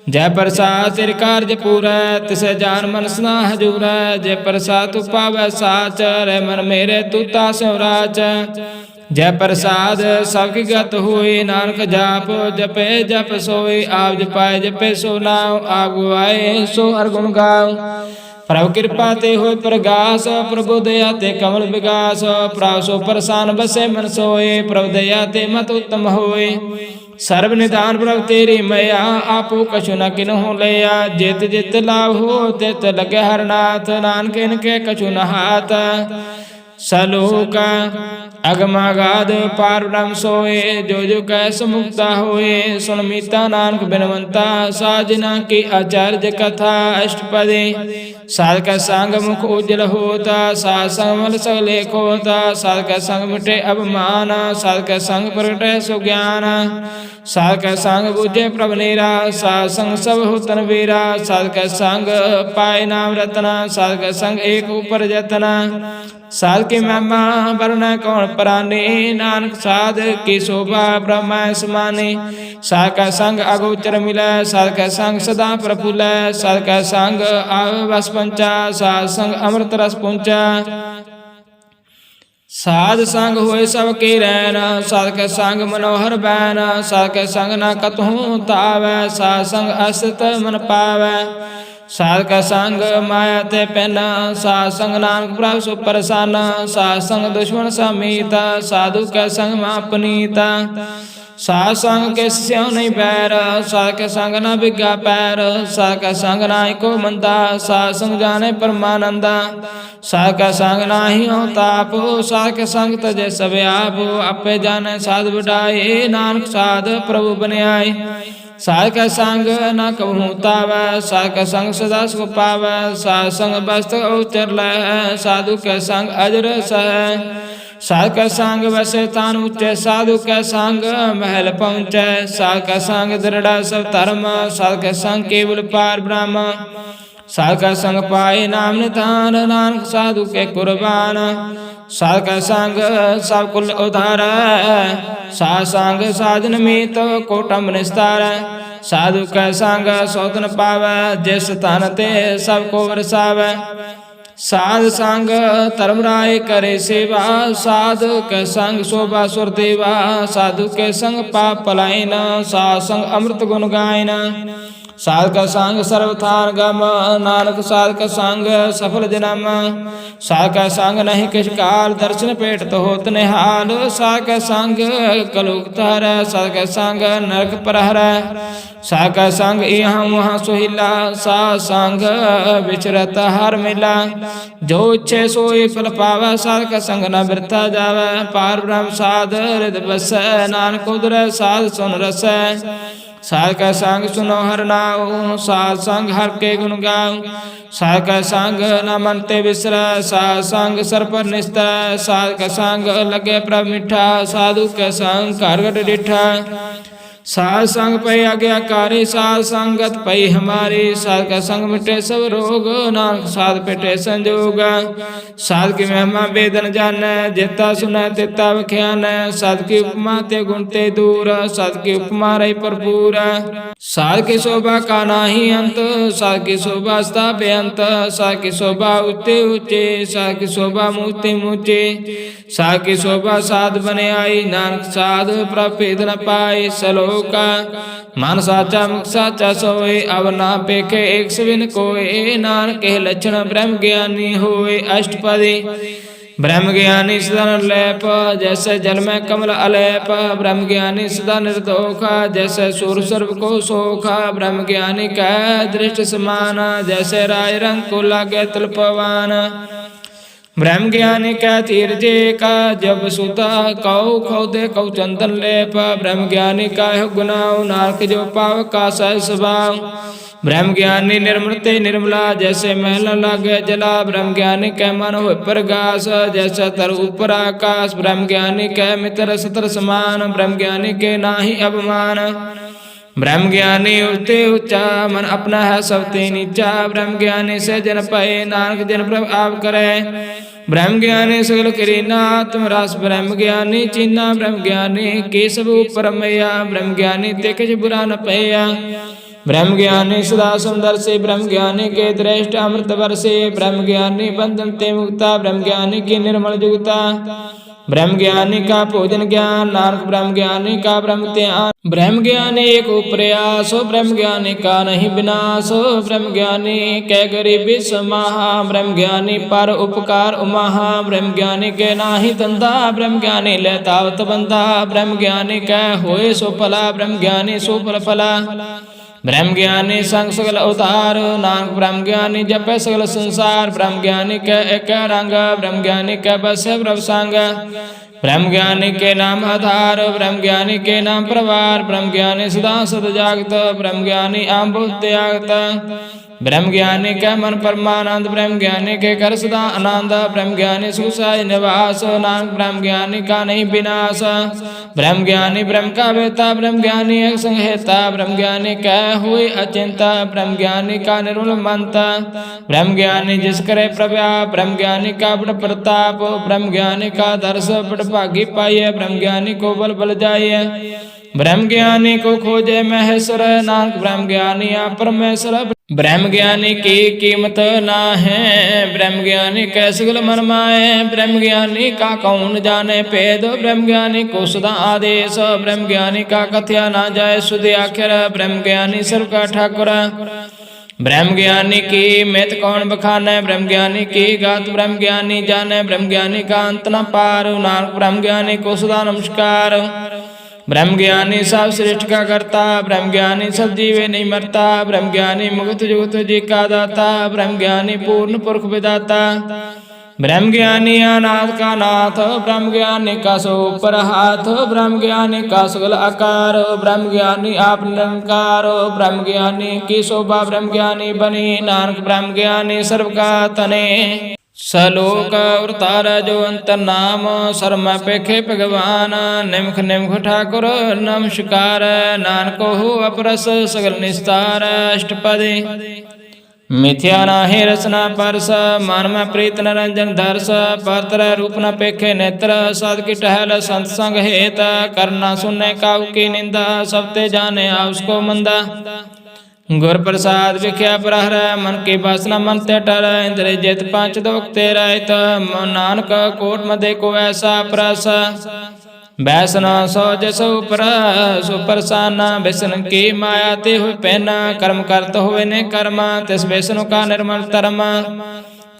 जय प्रसाद तेरे कार्य पूरा, तिसे जान मन सना हजूर। जय प्रसाद तू पावै साच, रह मन मेरे तू तास्यो राच। जय प्रसाद सबकी गत हुई, नानक जाप जपे जप सोई। आप जपाए जपे सो नाम, आप गुआए सो हर गुण गाओ। प्रभु कृपा ते होय प्रगास, प्रभु दया ते कमल विगास। प्रभु सो प्रसान बसे मन सोए, प्रभु दया ते मत उत्तम होए। सर्व निधान प्रभु तेरी मया, आपो कछु न किन्हु लया। जित जित लाभ हो तित लगे हरनाथ, नानक इनके कछु न हाथ। सलोका अगमागाध पार ब्रह्म सोए, जो जो कैस मुक्ता होए। सुन मीता नानक बिनवंता, साजना की आचार्य कथा अष्टपदी। साध का संग मुख उज्जवल होता, साध संग मल सगले खोता। साध का संग मिटे अभिमान, साध का संग प्रगटे सुज्ञान। साध का संग बुझे प्रभ नीरा, साध संग सब हो तन वीरा। साध का संग पाए नाम रतना, साध का संग एक ऊपर जतना। साध की महिमा वर्ण कौन प्राणी, नानक साध की शोभा ब्रह्म समानी। साध का संग अगोचर मिलै, साध का संग सदा प्रफुल्लै। साध का संग आवे बस पंचा, साध संग अमृत रस पुंचा। साध संग होए सबके रैन, साध के संग मनोहर बैन। साध के संग न कतहु तावै, साध संग असत मन पावै। साध का संग माया ते पैना, साध संग नानक प्रभु सु प्रसन्न। साध संग दुश्मन समीत, साधु का संग मापनीता। साध संग के स्यों नहीं बैर, साध के संग न बिगा पैर। साध का संग नाहि को मंदा, साध संग जाने परमानंदा। साध का संग नाही हो ताप, साध के संग तजे सब आप। आपे जाने साध बढ़ाए, नानक साध प्रभु बनियाए। साध का संग न कबहू तावै, साध का संग सदा सुख पावै। साध संग वस्त्र उचर लै, साधु के संग अजर सह। साध का संग वैसे तान ऊंचे, साधु का संग महल पहुँचे। साध का संग दृढ़ सब धर्म, साध का संग केवल पार ब्रह्म। साध का संग पाए नाम निधान, नानक साधु के कुर्बान। साध का संग सब कुल उधार, साध संग साधन मीत कोटम निस्तार। साधु का संग सौतन पावै, जिस तन ते सबको वरसावै। साध संग धर्मराय करे सेवा, साधु के संग शोभा सुर देवा। साधु के संग पाप पलायन, साध संग अमृत गुण गायन। साध का संग सर्वथान गम, नानक साध का संग सफल जन्म। साध का संग नहीं किस काल, दर्शन पेट तो होत निहाल। साध का संग कलुग तार, साध का संग नरक प्रहर। साध का संग यहाँ वहाँ सोहिला, साध संग विचरत हर मिला। जो इच्छे सोई फल पावै, साध का संग न बिरता जावै। पार ब्रह्म साध हृदय बसै, नानक उदरै साध सुन रसै। साध का संग सुनो हर नाम, साध संग हर के गुण गाओ। साध का संग न मन ते बिसरै, साध संग सर पर निस्तर। साध का संग लगे प्रभ मिठा, साधु के संग कारगट डिठा। साध संग पै आज्ञाकारी, साध संगत पै हमारी। साध का संग मिटे सब रोग, नानक साध पिटे संजोग। साध की महिमा वेदन जानै, जेता सुनै तेता बख्यानै। साध की उपमा ते गुण ते दूर, साध की उपमा रही भरपूर। साध की शोभा का नाही अंत, साध की शोभा स्था बेअंत। साध की शोभा ऊंचे ऊंचे, साध की शोभा मूर्ति मूचे। साध की शोभा साध बने आई, नानक साध प्रभेद न पाए। सलोका मन साचा मुख साचा सोए, अब ना पेखे एक सबिन कोय। नानक के लक्षण ब्रह्म ज्ञानी होए अष्टपदी। ब्रह्म ज्ञानी सदा निर्लेप, जैसे जल में कमल अलेप। ब्रह्म ज्ञानी सदा निर्दोखा, जैसे सूर्य सर्व को सोखा। ब्रह्म ज्ञानी का दृष्टि समान, जैसे राय रंग को लागे तिलपवान। ब्रह्म ज्ञानी का तीर्जे का जब सुता, कौ खोदे कौ चंदन लेप। ब्रह्म ज्ञानी का गुनाव, नारक जो पाव का सह स्वभाव। ब्रह्म ज्ञानी निर्मल ते निर्मला, जैसे महल लागे जला। ब्रह्म ज्ञानी के मन हो प्रकाश, जैसे तर ऊपर आकाश। ब्रह्म ज्ञानी के मित्र सतर समान, ब्रह्म ज्ञानी के नाही अभिमान। ब्रह्म ज्ञानी उठते ऊंचा, मन अपना है सबते नीचा। ब्रह्म ज्ञानी से जन पाए, नानक जन प्रभ आप करे। ब्रह्म ज्ञानी सगल करीना, तुम रास ब्रह्म ज्ञानी चीना। ब्रह्म ज्ञानी के सब ऊपर मैया, ब्रह्म ज्ञानी ते कुछ बुरा न पैया। ब्रह्म ज्ञानी सदा सुंदर से, ब्रह्म ज्ञानी के दृष्ट अमृत बरसे। ब्रह्म ज्ञानी बंधन ते मुक्ता, ब्रह्म ज्ञानी की निर्मल जुगता। ब्रह्म ज्ञानी का भोजन ज्ञान, नानक ब्रह्म ज्ञानी का ब्रह्म ध्यान। ब्रह्म ज्ञानी एक प्रयास, ब्रह्म ज्ञानी का नहीं विनाश। ब्रह्म ज्ञानी कै गरीबी समाहा, ब्रह्म ज्ञानी पर उपकार उमाहा। ब्रह्म ज्ञानी के नाही धंधा, ब्रह्म ज्ञानी लेतावत बंधा। ब्रह्म ज्ञानी कै होए सो फला, ब्रह्म ज्ञानी सो फल फला। ब्रह्म ज्ञानी संग सगल उधार, नानक ब्रह्म ज्ञानी जपै सगल संसार। ब्रह्म ज्ञानी कै एक रंग, ब्रह्म ज्ञानी कै बस प्रभ संग। ब्रह्म ज्ञानी के नाम आधार, ब्रह्म ज्ञानी के नाम प्रवार, ब्रह्म ज्ञानी सदा सद जागत, ब्रह्म ज्ञानी आम बहुत त्यागत। ब्रह्म ज्ञानी के मन परमानंद, ब्रह्म ज्ञानी के कर सदा आनंद, ब्रह्म ज्ञानी सुख सहज निवास, नानक ब्रह्म ज्ञानी का नहीं विनाश। ब्रह्म ज्ञानी ब्रह्म का वेता, ब्रह्म ज्ञानी एक संहेता, ब्रह्म ज्ञानी कह हुई अचिंता, ब्रह्म ज्ञानी का निर्मल मंता। ब्रह्म ज्ञानी जिस करे प्रव्याप, ब्रह्म ज्ञानी का बड़ प्रताप, ब्रह्म ज्ञानी का दर्श बड़ भागी पाइए, ब्रह्म ज्ञानी को बल बल जाइए। ब्रह्म ज्ञानी को खोजे महेश्वर, नानक ब्रह्म ज्ञानी आप परमेश्वर। ब्रह्म ज्ञानी की कीमत ना है, ब्रह्म ज्ञानी कै सगल मन माए, ब्रह्म ज्ञानी का कौन जाने भेद, ब्रह्म ज्ञानी को सदा आदेश, ब्रह्म ज्ञानी का कथया ना जाए सुध आखिर, ब्रह्म ज्ञानी सर्व का ठाकुर। ब्रह्म ज्ञानी की मित कौन बखाने, ब्रह्म ज्ञानी की गात ब्रह्म ज्ञानी जाने, ब्रह्म ज्ञानी का अंत न पार, नानक ब्रह्म ज्ञानी को सदा नमस्कार। ब्रह्म ज्ञानी सब सृष्टि का करता, ब्रह्म ज्ञानी सब जीवे नहीं मरता, ब्रह्म ज्ञानी मुक्त जुगत जी का दाता, ब्रह्म ज्ञानी पूर्ण पुरख विदाता। ब्रह्म ज्ञानी अनाथ का नाथ, ब्रह्म ज्ञानी का सो ऊपर हाथ, ब्रह्म ज्ञानी का सगल आकार, ब्रह्म ज्ञानी आप निरंकार, ब्रह्म ज्ञानी की शोभा ब्रह्म ज्ञानी बनी, नानक ब्रह्म ज्ञानी सर्व का तने। सलोक अवतार जो अंतर नाम, शर्म पेखे भगवान, निमख निमख ठाकुर नमस्कार, नानको हो अपरस सगल निस्तार। अष्टपदी मिथ्या नाहि रचना परस, मन में प्रीत निरंजन दर्श, पात्र रूप न पेखे नेत्र, सद की टहल संत संग हेत, करना सुनने काउ की निंदा, सबते जाने उसको मंदा। गुर प्रसाद विख्या प्रहर, मन की वासना मन ते टर, इंद्र जित पांच दुख तेरा हित, नानक कोट मदे को ऐसा प्रस। बैसना सौ जसो पर सुप्रसन्न, बेसन की माया ते हुए पहना, कर्म करत हुए ने कर्म, तिस बेसन का निर्मल धर्म।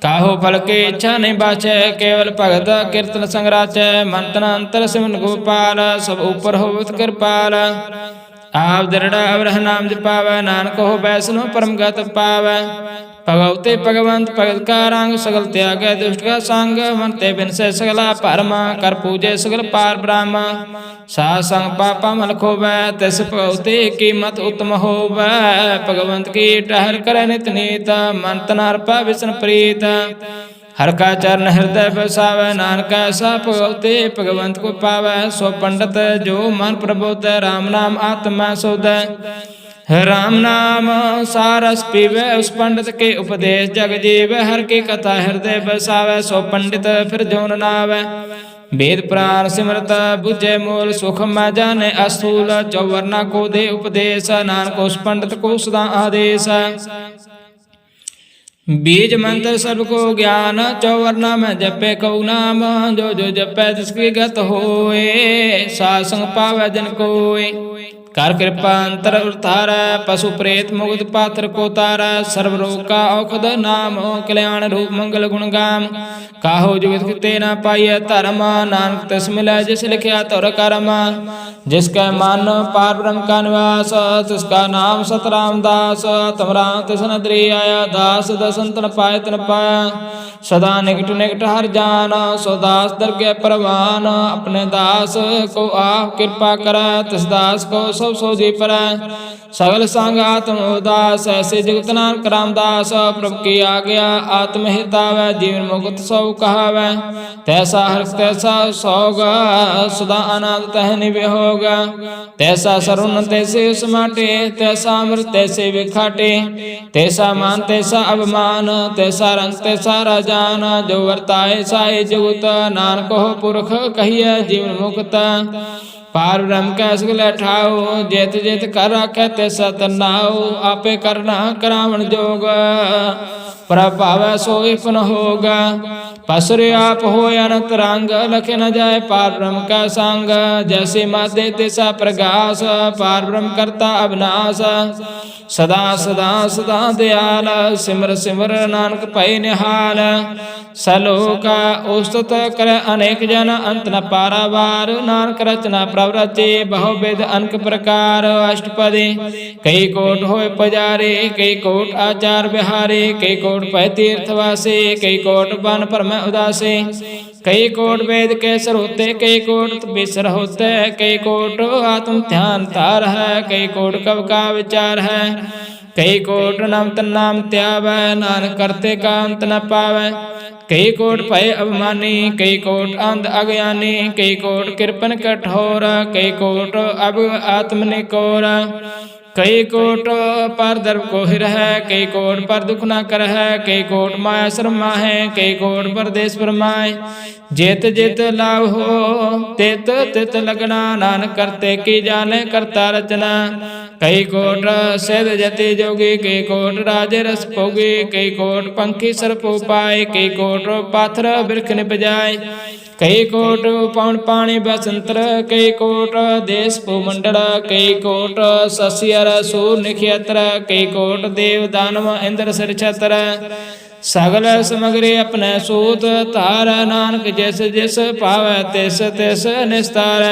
काहो फल की इच्छा नहीं बाचे, केवल भगत कीर्तन संगराचे, मंतन अंतर सिमन गोपाल, सब ऊपर हो कृपाल। आप दृढ़ अवरह नाम जपावै, नानक हो वैष्णो परम गत पावै। भगवते भगवंत भगत का रंग, सगल त्याग दुष्ट का संग, मन ते बिन से सगला परम, कर पूजे सगल पार ब्रह्म। साध संग पापा मल खोवै, तिस भगवते की मत उत्तम होवै, भगवंत की टहर करे नित नीत, मन तन अर्पा विष्णु प्रीत। हर का चरण हृदय बसावै, नानक ऐसा भगवते भगवंत को पावै। सो पंडित जो मन प्रबोध, राम नाम आत्मा सोध, राम नाम सारस पीवे, उस पंडित के उपदेश जग जीवे, हर की कथा हृदय बसावै। सो पंडित फिर जो न नावै, वेद पुराण सिमरत बुझे मूल, सुख मैं जाने अस्थूल, चौवर्णा को दे उपदेश, नानक उस पंडित को सदा आदेश। बीज मंत्र सबको ज्ञान, चौवर्णा में जपे कऊ नाम, जो जो जपे तिसकी गत होए, साध संग पावै जन कोय। कर कृपा अंतर उतारा, पशु प्रेत मुक्त पात्र को तारा, सर्व रोग का औषध नाम, कल्याण रूप मंगल गुण गाम। काहो जुगत ते न पाइय धर्म, नानक तिस मिलै जिस लिखिया तुर कर्म। जिसका मन पार ब्रह्म का निवास, तिसका नाम सतराम दास। तुम राम तिस नदरी आया, दास दसन तन पाए तन पाया। सदा निकट निकट हर जान, सो दास दरगे परवान। अपने दास को आप कृपा कर, तिस दास को सब सोझी पर। सगल संग आत्म उदास, ऐसे जगत नानक रामदास। प्रभु की आज्ञा आत्म हितावै, जीवन मुक्त सौ कहावै। तैसा हर तैसा सोग, सदा अनाथ तह निभे होगा। तैसा सरुण तैसे समाटे, तैसा अमृत तैसे विखाटे। तैसा मान तैसा अभिमान, तैसा रंग तैसा राजान। जो वर्ताए साए जुगत, नानक हो पुरख कहिए जीवन मुक्त। पार ब्रह्म कै सगल ठाओ, जेत जेत कर राखै तैसा तनाओ। आपे करना करावण जोग, प्रभावै सोई पुन होगा। पसरे आप हो अनंत रंग, लखे न जाए पार ब्रह्म का संग। जैसे मादे तैसा प्रकाश, पार ब्रह्म करता अविनाश। सदा सदा सदा दयाल, सिमर सिमर नानक पै निहाल। सलोका उस्तत कर अनेक जन, अंत न पारावार। नानक रचना प्रभ रचे, बहुविध अनक प्रकार। अष्टपदी कई कोट होए पजारे, कई कोट आचार बिहारे। कई कोट पै तीर्थवासे, कई कोट बन पर मैं उदासे। कई कोट वेद के सर होते, कई कोट बेसर होते, कई कोट आत्म ध्यान तार है, कई कोट कब का विचार है, कई कोट नाम तन नाम त्यावै, नानक करते का अंत न पावै। कई कोट भय अभिमानी, कई कोट अंध अज्ञानी, कई कोट कृपन कठोर, कई कोट अब आत्म निकोर। कई कोट पर दर्भ को हिर है, कई कोट पर दुख न कर है, कई कोट माया शर्मा है, कई कोट पर देश परमाय। जित जित लाभ हो तित तित लगना, नानक करते की जाने करता रचना। कई कोट सिद्ध जति जोगी, कई कोट राजे रस भोगी, कई कोट पंखी सर्प उपाय, कई कोट पाथर बिरख निपजाय। कई कोट पवन पानी बसंतर, कई कोट देश भूमंडल, कई कोट शशियर सूर निखियत्र, कई कोट देव दानव इंद्र सिर छत्र। सगल समग्री अपने सूत तार, नानक जिस जिस पावै तिस तिस निस्तार।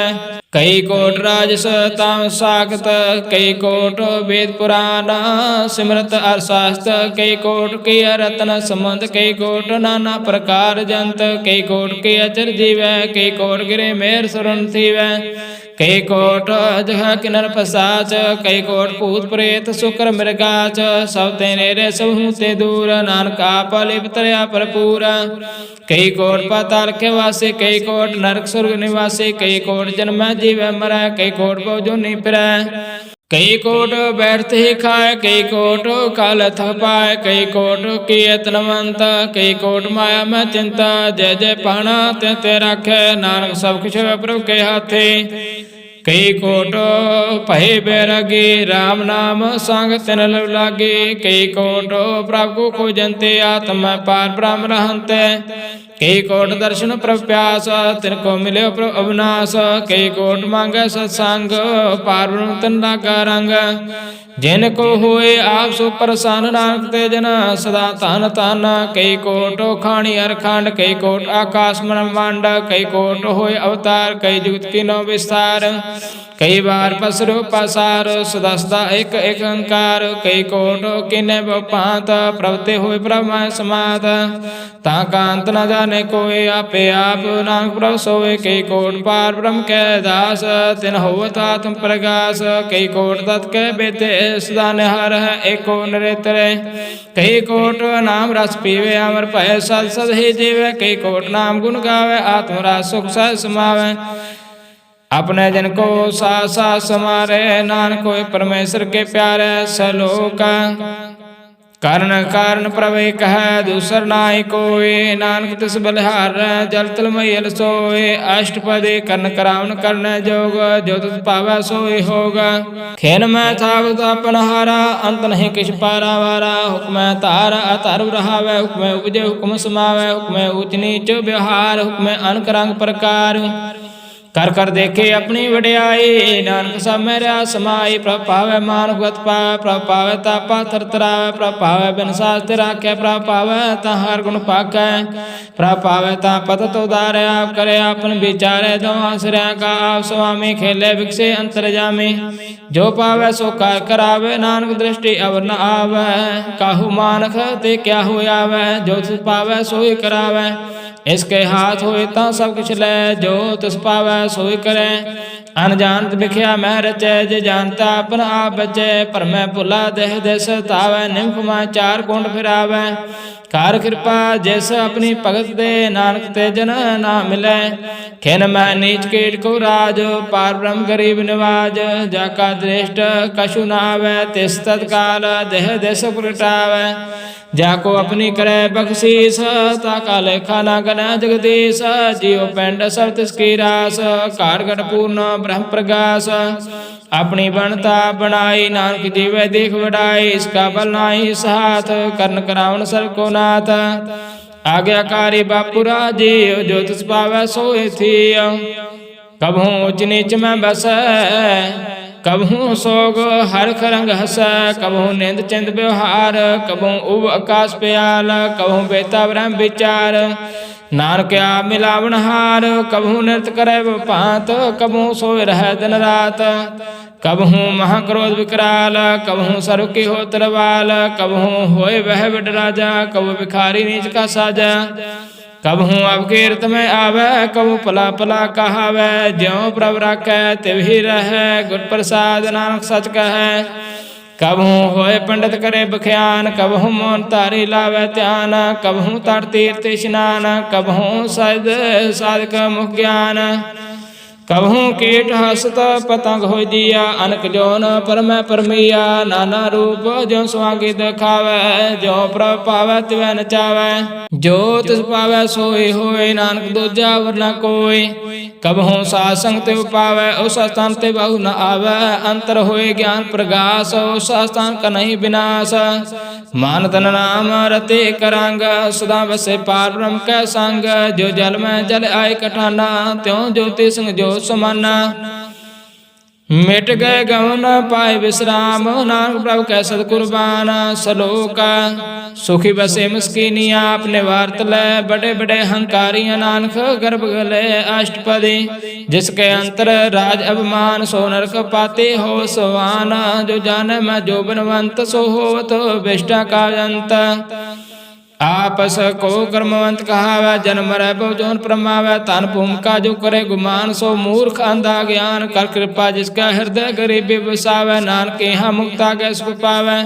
कई कोट राजस ताम साखत, कई कोट वेद पुराण सिमरत अर्थशास्त्र, कई कोट की रत्न संबंध, कई कोट नाना प्रकार जंत, कई कोट की अचर जीवै, कई कोट गिरे मेर सुरन थीवै। कई कोट जह किन्नर पसाच, कई कोट भूत प्रेत शुक्र मृगाच, सब तेरे सबहू ते दूर, नानक आप लिप तरया भरपूर। कई कोट पाताल के वासी, कई कोट नरक स्वर्ग निवासी, कई कोट जन्म जीवै मरै, कई कोट बहुजोनि फिरै। कई कोट बैठते ही खाए, कई कोट काल थक पाए, कई कोट की यत्नवंत, कई कोट माया में चिंता, जय जय पाना त्यों ते राखे, नानक सब कुछ प्रभु के हाथे। कई कोट भय बैरागी, राम नाम संग तिन लव लागे, कई कोट प्रभु को खोजंते, आत्मा पार ब्रह्म रहंते। कई कोट दर्शन प्रभु प्यास, तिनको मिले प्रभु अविनाश, कई कोट मांगे सत्संग, पार ब्रह्म तन लागा रंग। जिनको होए आप सो प्रसन्न, नानक ते जन सदा तन तन। कई कोट खाणी अरखंड, कई कोट आकाश ब्रह्मांड, कई कोट होए अवतार, कई जुगत की नौ विस्तार। कई बार पसरो पसार, सदा सदा एक एक अंकार, कई कोट किन्ने भांत, प्रभते हुए ब्रह्म समात। ताका अंत न जाने कोई, आपे आप नानक प्रभु सोए, कई कोट पार ब्रह्म के दास, तिन होवत आत्म प्रकाश। कई कोट तत् के बेते सदा निहार है, एको नरेत्र। कई कोट नाम रस पीवे, अमर भय सद सद ही जीवे, कई कोट नाम गुण गावे, आत्म रस सुख सह समावे। अपने जन को साथ साथ समारे, नानक कोई परमेश्वर के प्यारे सलोक। कारण कारण प्रभु कह दूसर नाई कोई, नानक तिस बलिहार जल तल मैल सोए। अष्टपदी कर्ण करावन करने जोग, जो तुस पावै सोई होगा। खेन में थावत अपन हारा, अंत नहीं किछ पारा वारा। हुक्म तारा अतार रहावै, हुक्म उपजे हुक्म समावै। हुक्म ऊच नीच व्यवहार, हुक्म अनक रंग प्रकार। कर कर देखे अपनी वड्याई, नानक सब मेरा समाई। प्रभ पावै मानुगत पावै, प्रभ पावै तापा थरथरावै। प्रभ पावै बिन शास्त्र राखै, प्रभ पावै ता हर गुण पाकै। प्रभ पावै ता पत तो उदारे, आप करे आपन विचारे। जो आश्रय का आप स्वामी, खेले विकसे अंतर्जामी। जो पावै सो कार करावे, नानक दृष्टि अवर न आवै। काहू मानख ते क्या हो आवै, जो तिस पावै सोई करावै। इसके हाथ होए ता सब कुछ लै, जो तिस पावै सोई करे। अनजानत बिख्या मैं रचै, जे जानता अपन आप बचै। पर मैं भुला देह देश तावै, निम्फ मां चार कुंड फिरावै। कार कृपा जैस अपनी भगत दे, नानक ते जन ना मिलै। खिन मैं नीच कीट को राज, पार ब्रह्म गरीब निवाज। जाका दृष्ट कछु न आवै, तिस तत्काल देह देश प्रगटावै। जाको अपनी करे बख्शीस, ताका लेखा ना गणै जगदीश। जियो पिंड सब तिसकी रास, कार घट पूर्ण ब्रह्म प्रकाश। अपनी बनता बनाई, नानक जीवे देख बढ़ाई। इसका बल नाहि सहाथ, कर्ण करावन सर को नाथ। आज्ञाकारी बापू राजी, जो तिस पावै सोई थी। कबहू ऊंच नीच में बसै, कबहू सोग हरख रंग हसै। कबहू निंद चिंद व्यवहार, कबहू उब आकाश प्याल। कबहू बेता ब्रह्म विचार, नानक आप मिलावन हार। कबहू नृत्य करे भांत, कबहू सोए रहे दिन रात। कबहू महाक्रोध विकराल, कबहू सरु की हो तरवाल। कबहू होए वह बिड राजा, कबहू भिखारी नीच का साजा। कबहू अवकीर्त में आवे कबू पला पला कहावै। ज्यों प्रभ राखै तिव ही रहै गुर प्रसाद नानक सच कहै। कबहू होए पंडित करे बख्यान कबहू मोन तारी लावे ध्यान। कबहू तट तीर्थ स्नान कबहू सद साधक मुख ज्ञान। कबहू कीट हसत पतंग हो दिया अनक जोन परमै परमिया। नाना रूप ज्यों सुहागी दिखावै ज्यों प्रभ पावै तिवै नचावै। जो तिस पावै सोई होए नानक दूजा वर न कोई। कबहू साध संग तिव पावै उस स्थान ते बहु न आवै। अंतर होए ज्ञान प्रगास उस स्थान का नहीं विनाश। मान तन नाम रते करांग सदा बसे पार ब्रह्म कै संग। जो जल में जल आए कठाना त्यों ज्योति संग जो समाना। मिट गए गवन पाए विश्राम नानक प्रभु कै सद कुर्बान। सलोक सुखी बसे मस्कीनिया अपने वार्त लै बड़े बड़े हंकारियां। नानक गर्भ गले अष्टपदी जिसके अंतर राज अभिमान। सो नरक पाते हो सवान जो जाने मैं जो बनवंत। सो होवत विष्टा का अंत। आपस को कर्मवंत कहावै जन्म मरै बहु जोन परमावै। तन भूमिका जो करे गुमान सो मूर्ख अंधा ज्ञान। कर कृपा जिसका हृदय गरीबी बसावै। नानक यहाँ मुक्ता गै सुख पावै।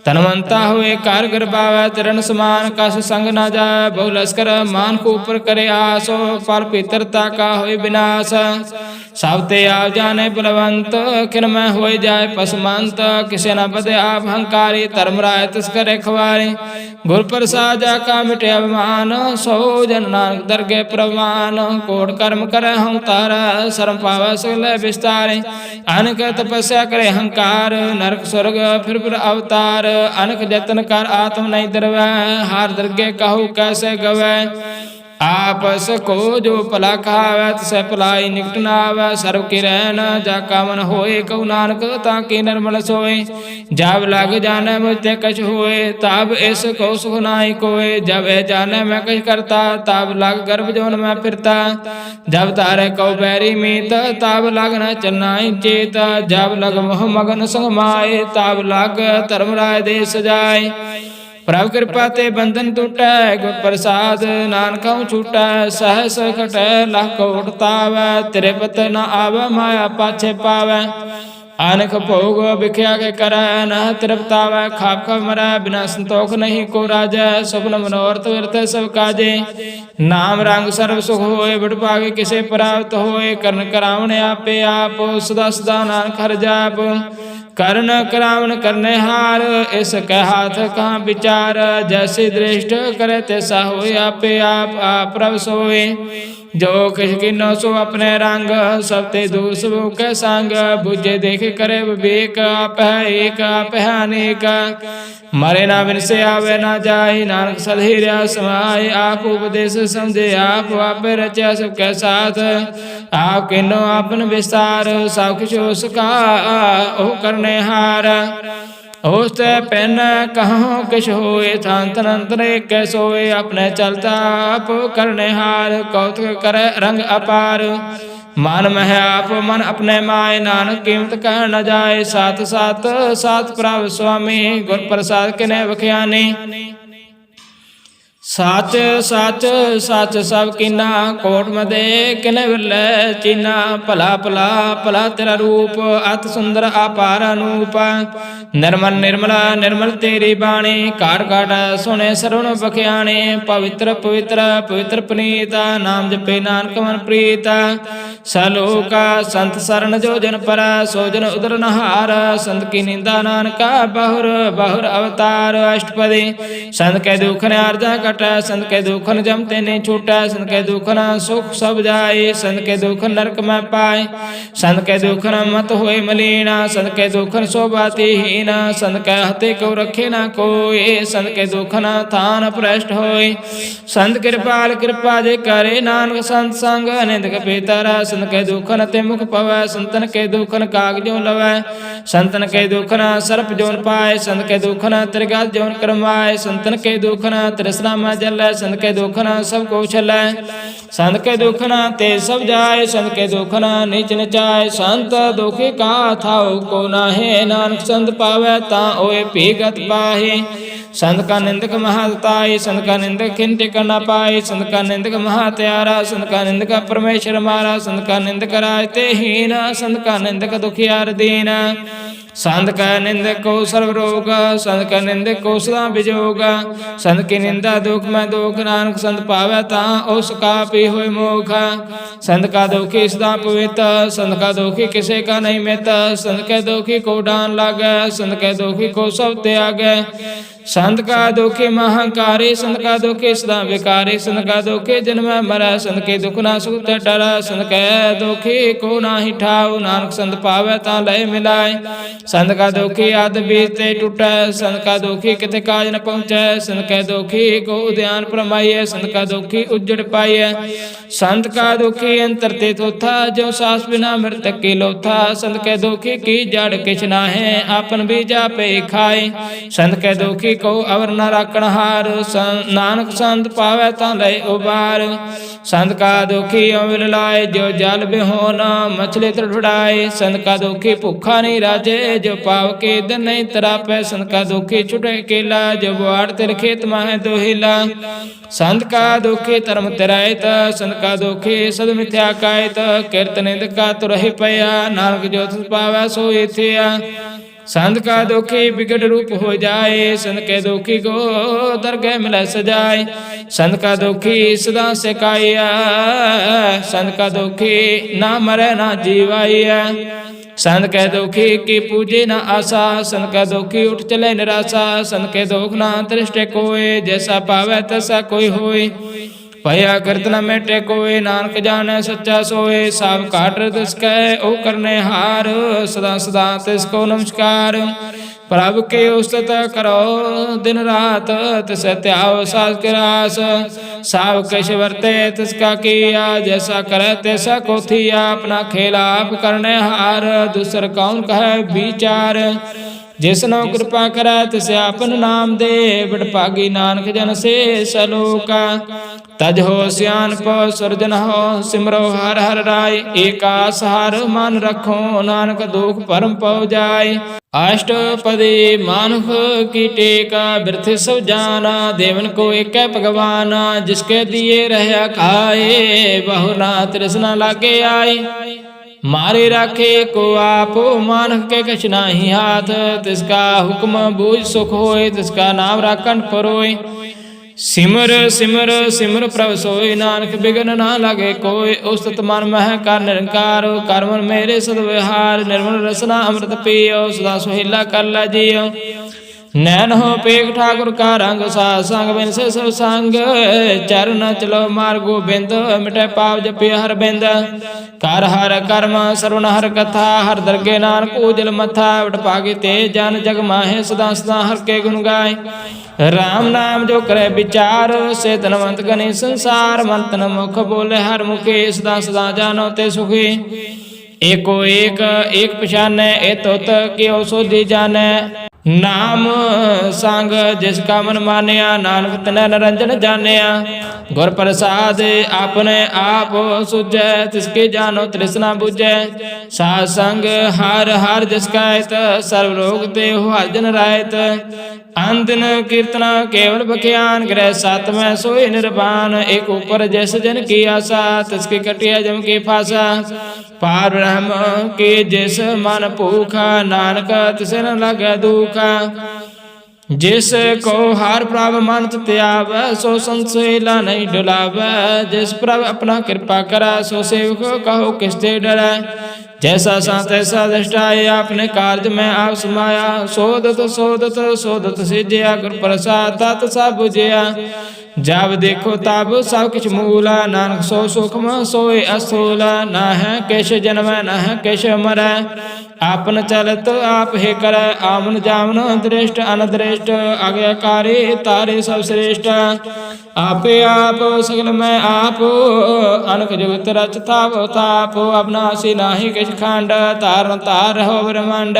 तनवंता हुए कार गरबावै तिरन समान। कस संग न जाय बहु लश्कर मान को ऊपर करे आसो। फल पितरता का होए विनाश सब ते आप जाने बलवंत। खिन में हो जाए पसमंत किसे न बदे आप हंकारी। धर्म राय तिस करे खवारी गुर प्रसाद का मिटे अभिमान। सो जन नानक दरगे प्रवान कोट कर्म करे हम तारा। शर्म पावा सगले विस्तारे अनक तपस्या करे हंकार। नरक स्वर्ग फिर अवतार अनक जतन कर आत्म नहीं दरवै। हार दरगे कहू कैसे गवै। आपस को जो भला कहावै तिसै भलाई निकट न आवै। सर्व की रहन जाका मन होए कहु नानक ताकि निर्मल सोए। जब लग जाने मुझते कछ होए तब इस को सुख नाई कोय। जब ए जाने मैं कछ करता तब लग गर्भ जोन में फिरता। जब तारे कौ बैरी मीत तब लग न चलनाई चेत। जब लग मोह मगन संग माए तब लग धर्म राय दे सजाए। प्रभु कृपा ते बंधन टूटै गुर प्रसाद नानक छूटै। सहस खटै लख कोट तावै तेरे पत न आवै माया पाछे पावै। अनख भोग बिख्या के करै न तृप्तावै। खाप खाप मरै बिना संतोख नहीं को राजै। सपन मनोरथ विरत सब काजे नाम रंग सर्व सुख होए। बड़ भागे किसे प्राप्त होए करन करावण आपे आप। सदा सदा नानक हर जाप करण करावन करने हार। इस कै हाथ कहाँ विचार जैसे दृष्ट करे तैसा होए। आपे आप प्रभ सोए जो किस किन्नो सो अपने रंग। सब ते दूर सब कै संग बुझे देख करे विवेक। आप है एक आप है अनेक मरे ना बिन से आवे ना जाए। नानक सधीर्या समाए आप उपदेश समझे। आप आपे रचा सब कै साथ आप किन्नो आपन विस्तार। सब किछ उसका ओ करने हार। होत पैन कहाँ किछ होए थान तनंतर एक सोए। अपने चलता आप करने हार कौतुक करे रंग अपार। मन मह आप मन अपने माए नानक कीमत कह न जाए। साथ साथ साथ प्रभ स्वामी गुर प्रसाद किने बख्यानी। सच सच सच सब कीना कोट मदे किने विरलै चीना। भला भला भला तेरा रूप अत सुंदर अपार अनूप। निर्मल निर्मला निर्मल तेरी बाणी काट काट सुने सरवण बख्याणी। पवित्र पवित्र पवित्र पुनीता नाम जपे नानक मन प्रीता। सलोका संत शरण जो जन पर सो जन उदर नहार। संत की निंदा नानका बहुर बहुर अवतार। अष्टपदी संत के दुख ने अर्जा कट संत के दुखन जमते नहीं छूटा। संत के दुखन सुख सब जाए। संत के दुखन नरक में पाए। संत के दुखन मत होए मलीना। संत के दुखन शोभाती हीना। संत के हते को रखे ना कोई। संत के दुखन थान भ्रष्ट होए। संत कृपाल कृपा जे करे नानक संत संग निंदक पीतरा। संत के दुखन ते मुख पवै। संतन के दुखन काग जो लवै। संतन के दुखन सर्प जोन पाए। संत के दुखन त्रिगत जोन करमाए। संतन के दुखन तृष्णा में जलै। संत के दुखन सब को छलै। संत के दुखन ते सब जाए। संत के दुखन नीच नचाए। संत दुखी का थाओ को नाहे। नानक संत पावै ता ओए भीगत पाहे। ਸੰਤ ਕਾ ਨਿੰਦਕ ਮਹਾਤਾਈ, ਸੰਤ ਕਾ ਨਿੰਦਕ ਖਿਨ ਟਿਕ ਨਾ ਪਾਈ, ਸੰਤ ਕਾ ਨਿੰਦਕ ਮਹਾਤਿਆਰਾ, ਸੰਤ ਕਾ ਨਿੰਦਕ ਪਰਮੇਸ਼ਰ ਮਾਰਾ, ਸੰਤ ਕਾ ਨਿੰਦਕ ਰਾਜ ਤੇ ਹੀਨ, ਸੰਤ ਕਾ ਨਿੰਦਕ ਦੁਖਿਆਰ ਦੀਨ। संत का निंदक को सर्व रोग, संत का निंदक को सदा विजोग, संत की निंदा दुख में दुख, नानक संत पावे ता उसका पी होय मोख। संत का दुखी सदा पवित्र, संत का दुखी किसे का नहीं मित, संत के दुखी को डान लागे, संत के दुखी को सब त्यागे। संत का दुखी महाकारी, संत का दुखी सदा विकारी, संत का दुखी जन्म मरै, संत के दुख ना सुख डरा, संत के दुखी को नाही ठाव, नानक संत पावे ता लय मिलाय। संत का दुखी आद बीज ते टूटै, संत का दुखी किते काज न पहुँचै, संत के दुखी को ध्यान परमाइए, संत का दुखी उज्जड़ पाइए। संत का दुखी अंतर ते थोथा, जो सास बिना मृतक की लोथा, संत के दुखी की जड़ किछ नाहे, आपन बीजा पे खाए। संत के दुखी को अवर न राखण हार, नानक संत पावे ता लय उबार। संत का दुखी अविल लाए, जो जल बिहोना मछली तड़फड़ाए, संत का दुखी भूखा नहीं राजे, जो पाव के दिन नहीं तरापे, संत का दुखी छुटे केला, जो बुआड़ तिर खेत माहे दोहिला। संत का दुखी धर्म तिरायत, संत का दुखी सद मिथ्या कायत, कीर्त निंद का तुरहि पया, नानक जो तुस पावै सोई थिया। संत का दुखी विकट रूप हो जाए, संत के दुखी को दरगह मिल सजाए। संत का दुखी सदा सिकाइया, संत का दुखी ना मरे ना जीवाइया। संत के दुखी की पूजे न आशा, संत का दुखी उठ चले निराशा, संत के दुख ना दृष्टि कोय, जैसा पावे तैसा कोई होय। भया करत न मेटे कोय, नानक जाने सच्चा सोए, साब काट तिसकै ओ करने हार, सदा सदा तिसको नमस्कार। प्रभु के उस्तत करो दिन रात, तिस त्याव सास के रास, साब कछ वर्ते तिसका किया, जैसा करे तैसा को थिया। अपना खेला आप करने हार, दूसर कौन कहे विचार। जिसनो कृपा करे तिसे आपन नाम दे, बड़भागी नानक जन से सलोका। तज हो सियानप सुरजन हो, सिमरो हर हर राय, एकास हर मन रखो, नानक दुख परम पव जाय। अष्टपदी मानुख की टेका, बिरथ सब जाना, देवन को एक भगवान, जिसके दिए रहा खाए, बहु ना तृष्णा लागे आए। मारे राखे को आप, मानक के कछ नाही हाथ, तिसका हुक्म बूझ सुख होय, तिसका नाम राखन परोय। सिमर सिमर सिमर प्रभु सोय, नानक बिघन ना लगे कोय। उस्तत मन मह कर निरंकार, कर्मन मेरे सद विहार, निर्मल रसना अमृत पियो, सदा सुहेला कर ला जियो। नैन हो पेग ठाकुर का रंग, सा संग बिन से सब संग, चरण चलो मार गोबिंद, मिटे पाप जपि हर बिंद। कर हर कर्म सरवण हर कथा, हर दरगे नानक उजल मथा, बड़भागी ते जन जग माहे, सदा सदा हर के गुण गाय। राम नाम जो करे विचार, से धनवंत गनी संसार, मन तन मुख बोले हर मुखे, सदा सदा जानो ते सुखी। एको एक एक पछाने, ए तोत कियो सोधी जाने, नाम संग जिसका मन मानिया, नानक तनै निरंजन जानिया। गुर प्रसाद अपने आप सुझै, तिसके जानो तृष्णा बुझै। साध संग हर हर जिसका हित, सर्व रोग ते हो हर जन रायत। अंतन कीर्तना केवल बख्यान, ग्रह सात में सोई निर्वाण। एक ऊपर जैस जन की आशा, तिसकी कटिया जम की फासा। पार ब्रह्म के जिस मन भूखा, नानक तिसे न लगे दुखा। जिस को हार प्रभ मन त्याव, सो संशयला नहीं डुलाव। जिस प्रभ अपना कृपा करा, सो सेवक कहो किसते डरै। जैसा सा तैसा दृष्टाय, अपने कार्य में आप समाया। सोदत सोदत सोदत सिजया, गुर प्रसाद तात सब बुझया। जब देखो तब सब किछ मूला, नानक सो सुखम सोए अस्थूला। न है किश जन्म न है किश मरै, आपन चलत आप हे करे। आमन जामन दृष्ट अनदृष्ट, आज्ञाकारी तारे सब श्रेष्ठ। आपे आप सगल में आप, अनक जुगत रचता ताप। अविनाशी नाही किछ खंड, तारण तार हो ब्रह्मांड।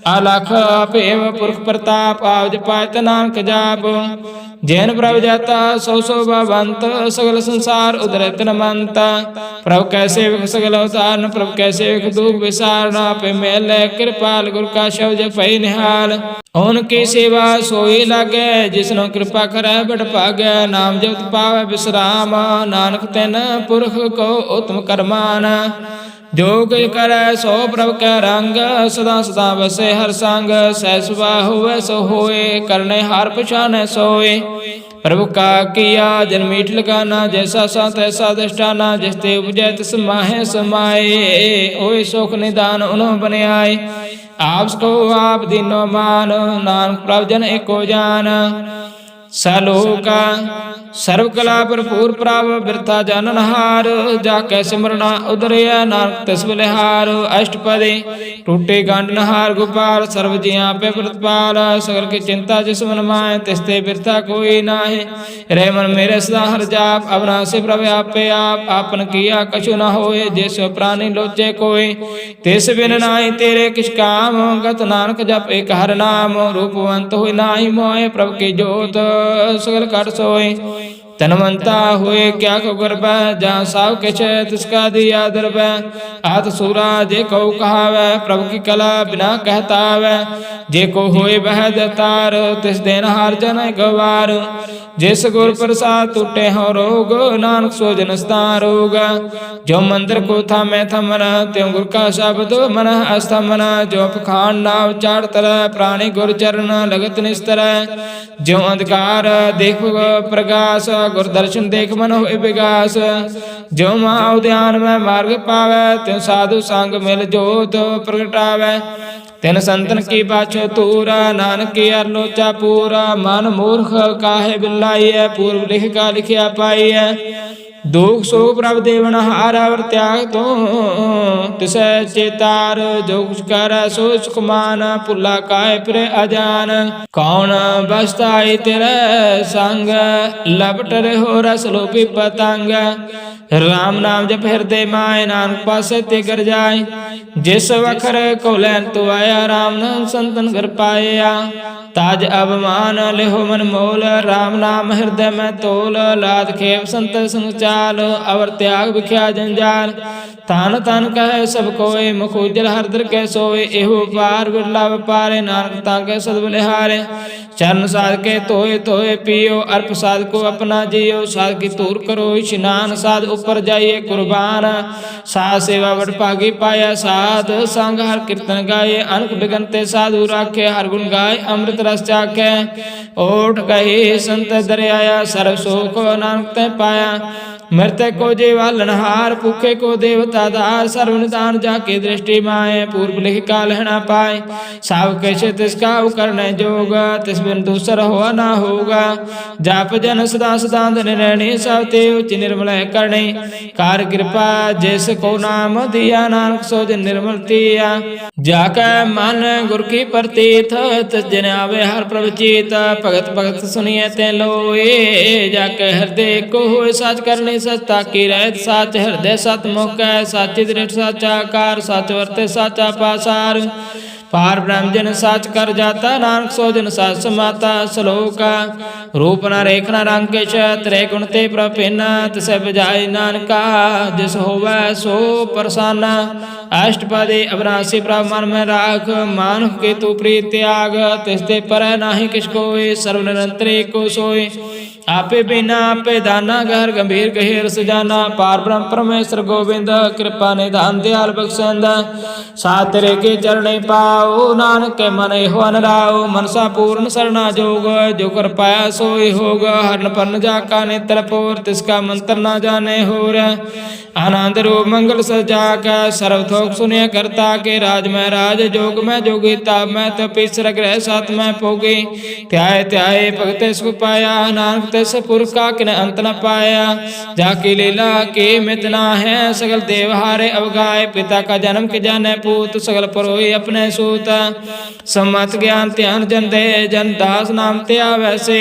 अलख अपेव पुरख प्रताप, आवज पात नानक जाप। जैन प्रभ जाता दाता सो शोभावंत सगल संसार उदर तनमंत प्रभु कैसे विख सगल अवतारण प्रभु कैसे विख दुख विसारना पे मेल कृपाल गुर का शब्द पई निहाल उनकी सेवा सोई लागे जिसनो कृपा करे बड़ भागे नाम जपत पावे विश्राम नानक तिन पुरख को उत्तम करमान जो कोई करे सो प्रभु कै रंग सदा सदा बसे हर संग सहसवा हुए सो होए करने हार पछाने सोए प्रभु का किया जन मीठ लगाना जैसा सा तैसा दृष्टाना जिस ते उपजै तिस माहे समाए ओए सुख निदान उन्हों बने आए आप सको आप दीनो मान नानक प्रभु जन एको जान सलोका सर्व कला भरपूर प्रभ बिरथा जाननहार जाके सिमरना उदरिया नानक तिस बलिहार अष्टपदी टूटे गांडनहार गोपाल सर्व जिया पे प्रतिपाल सगल की चिंता जिस मन माए तिसते बिरथा कोई नाहे रे मन मेरे सदा हर जाप अविनाशी प्रभु आपे आप आपन किया कछु न होए जिस प्राणी लोचे कोई तिस बिन नाहि तेरे किस काम गत नानक जप एक हर नाम रूपवंत हुई नाहि मोए प्रभु की जोत सगल कर सोए तनवंता हुए क्या को गर्भ जहाँ साव किछ तिसका दिया दर्भ आत सूरा जे को कहावै प्रभु की कला बिना कहता वै जे को होए बह दतार तिस दिन हार जन गवार जिस गुर प्रसाद टूटे हो रोग नानक सो जनस्ता रोग जो मंदिर को था मैं थमन त्यों गुर का शब्द मन अस्थमन जो पखान नाव चार तरह प्राणी गुर चरण लगत निस्तर जो अंधकार देख प्रकाश गुर दर्शन देख मन होए विगास जो माँ उद्यान में मार्ग पावे त्यों साधु संग मिल जोत प्रगटावे तिन संतन की पाछो तूरा नानक की अरलोचा पूरा मन मूर्ख काहे बिल्लाइए पूर्व लिख का लिखिया पाइए दुख सो प्रभ देवन हार त्याग तो तिस चेतार जो कुछ कर सो सुखमान पुला काय प्रे अजान कौन बसताई तेरे संग लपट हो रस लोपी पतंग राम नाम जप हृदय माय नानक पासे ते कर जाय जिस वखर को लैन तो आया राम नाम संतन घर पाया ताज अवमान लेहो मन मोल राम नाम हृदय में तोल लाद खेप संत संग चाल अवर त्याग विख्या जंजाल तान तान कहे सब कोय मुख उज्जल हरदर के सोए एहो पार बिरला पारे नानक ताके सद बलिहारे चरण साध के तोए तोए पियो अर्प साध को अपना जियो साध की तूर करो स्नान साध ऊपर जाइए कुर्बान साध सेवा बड़ भागी पाया साध संग हर कीर्तन गाये अनक बिगनते साधु राखे हर गुण गाय अमृत रस चाखे ओठ कही संत दरियाया सर्व सुख नानक ते पाया मृतक को जीवालनहार भूखे को देवता दार सर्व निदान जाके दृष्टि माए पूर्व लिख का लहना पाए साव कैसे तिसका करने जोग तिस बिन दूसर हुआ ना होगा जाप जन सदा सदा निर्णय सब ते उच्च निर्मल करने कार कृपा जैसे को नाम दिया नानक सो जन निर्मल तिया जाके मन गुर की प्रतीत तिस जन आवे हर प्रभचित भगत भगत सुनिए ते लोए जाके हृदय को हुए साच करने सत्ता की रहत साच हृदय सत मुख साची दृष्ट साचा कार साच वर्ते साचा पासार पार ब्रह्म जन साच कर जाता नानक सो जन साच समाता सलोका रूप न रेख न रंग के त्रै गुण ते प्रभिन्न तिसे बजाय नानका जिस होवै सो परसाना अष्टपदी अविनाशी प्रभ मन में राख मानुख के तू प्रीत त्याग तिसते पर नाही किस कोय सर्व निरंतर को सोय आपे बिना आपे दाना गहर गंभीर गहेर सजाना पार ब्रह्म परमेश्वर गोविंद कृपा निधान दयाल बख्शंद सात तेरे के चरणे पाओ नानक के मन हो राओ मनसा पूर्ण सरना जोग जो कर पाया सोई होग हरण पन्न जाका नेत्र पोर तिसका मंत्र ना जाने होर आनंद रूप मंगल सजा का सर्वथोक सुनिय करता के राज में राज जोग में जोगी ताप में तपीसर ग्रह सात में पोगी त्याय त्याय भगते सुख पाया नानक तैसे पुरख का किन अंत न पाया जाकी लीला के मितना है सगल देवहारे अवगाय पिता का जन्म के जाने पूत सगल परोई अपने सूत सम्मत ज्ञान त्यान जन दे जन दास नाम त्या वैसे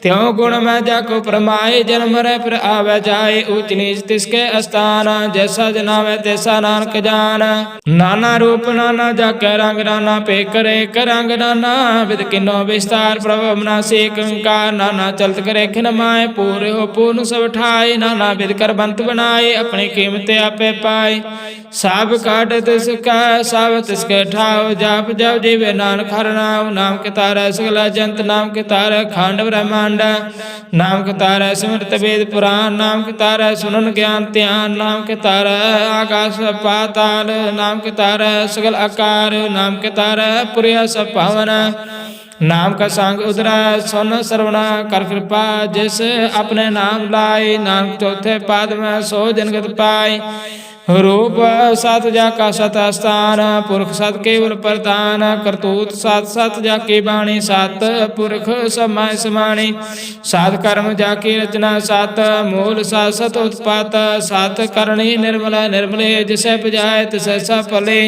त्यों गुण मैं जाको परमाए, जन्म मरै फिर आवे जाए, ऊच नीच तिसके स्थान, जैसा जनावे तैसा नानक जान। नाना रूप नाना जाके रंग, नाना पे करे कर रंग नाना, विद किन्नो विस्तार प्रभु अविनाशी एक ओंकार, नाना चलत करे खिन माए, पूरे हो पूर्ण सब ठाए, नाना विद कर बंत बनाए, अपनी कीमत आपे पाए, सब काट तिसका सब तिसके ठाओ, जाप जप जीवे नानक हर नाम, नाम के तारा सगला जंत, नाम के तारा खंड ब्रह्मांड, नाम के तारा सिमरत वेद पुराण, नाम के तारा सुनन ज्ञान ध्यान, नाम के तारा आकाश पाताल, नाम के तारा सगल आकार, नाम के तारा पुरिया सब पावन, नाम का संग उदरा सुन श्रवणा कर कृपा, जिस अपने नाम लाए, नाम चौथे पाद में सो जनगत पाए, रूप सत जाका सत स्थान, पुरख सत केवल प्रधान, करतूत सत सत जाकी बाणी, सत पुरख समाय समाणी, सात कर्म जाकी रचना, सत मूल सत सत उत्पात, सत करणी निर्मल निर्मले, जिसे बजाय तिसे सब फले,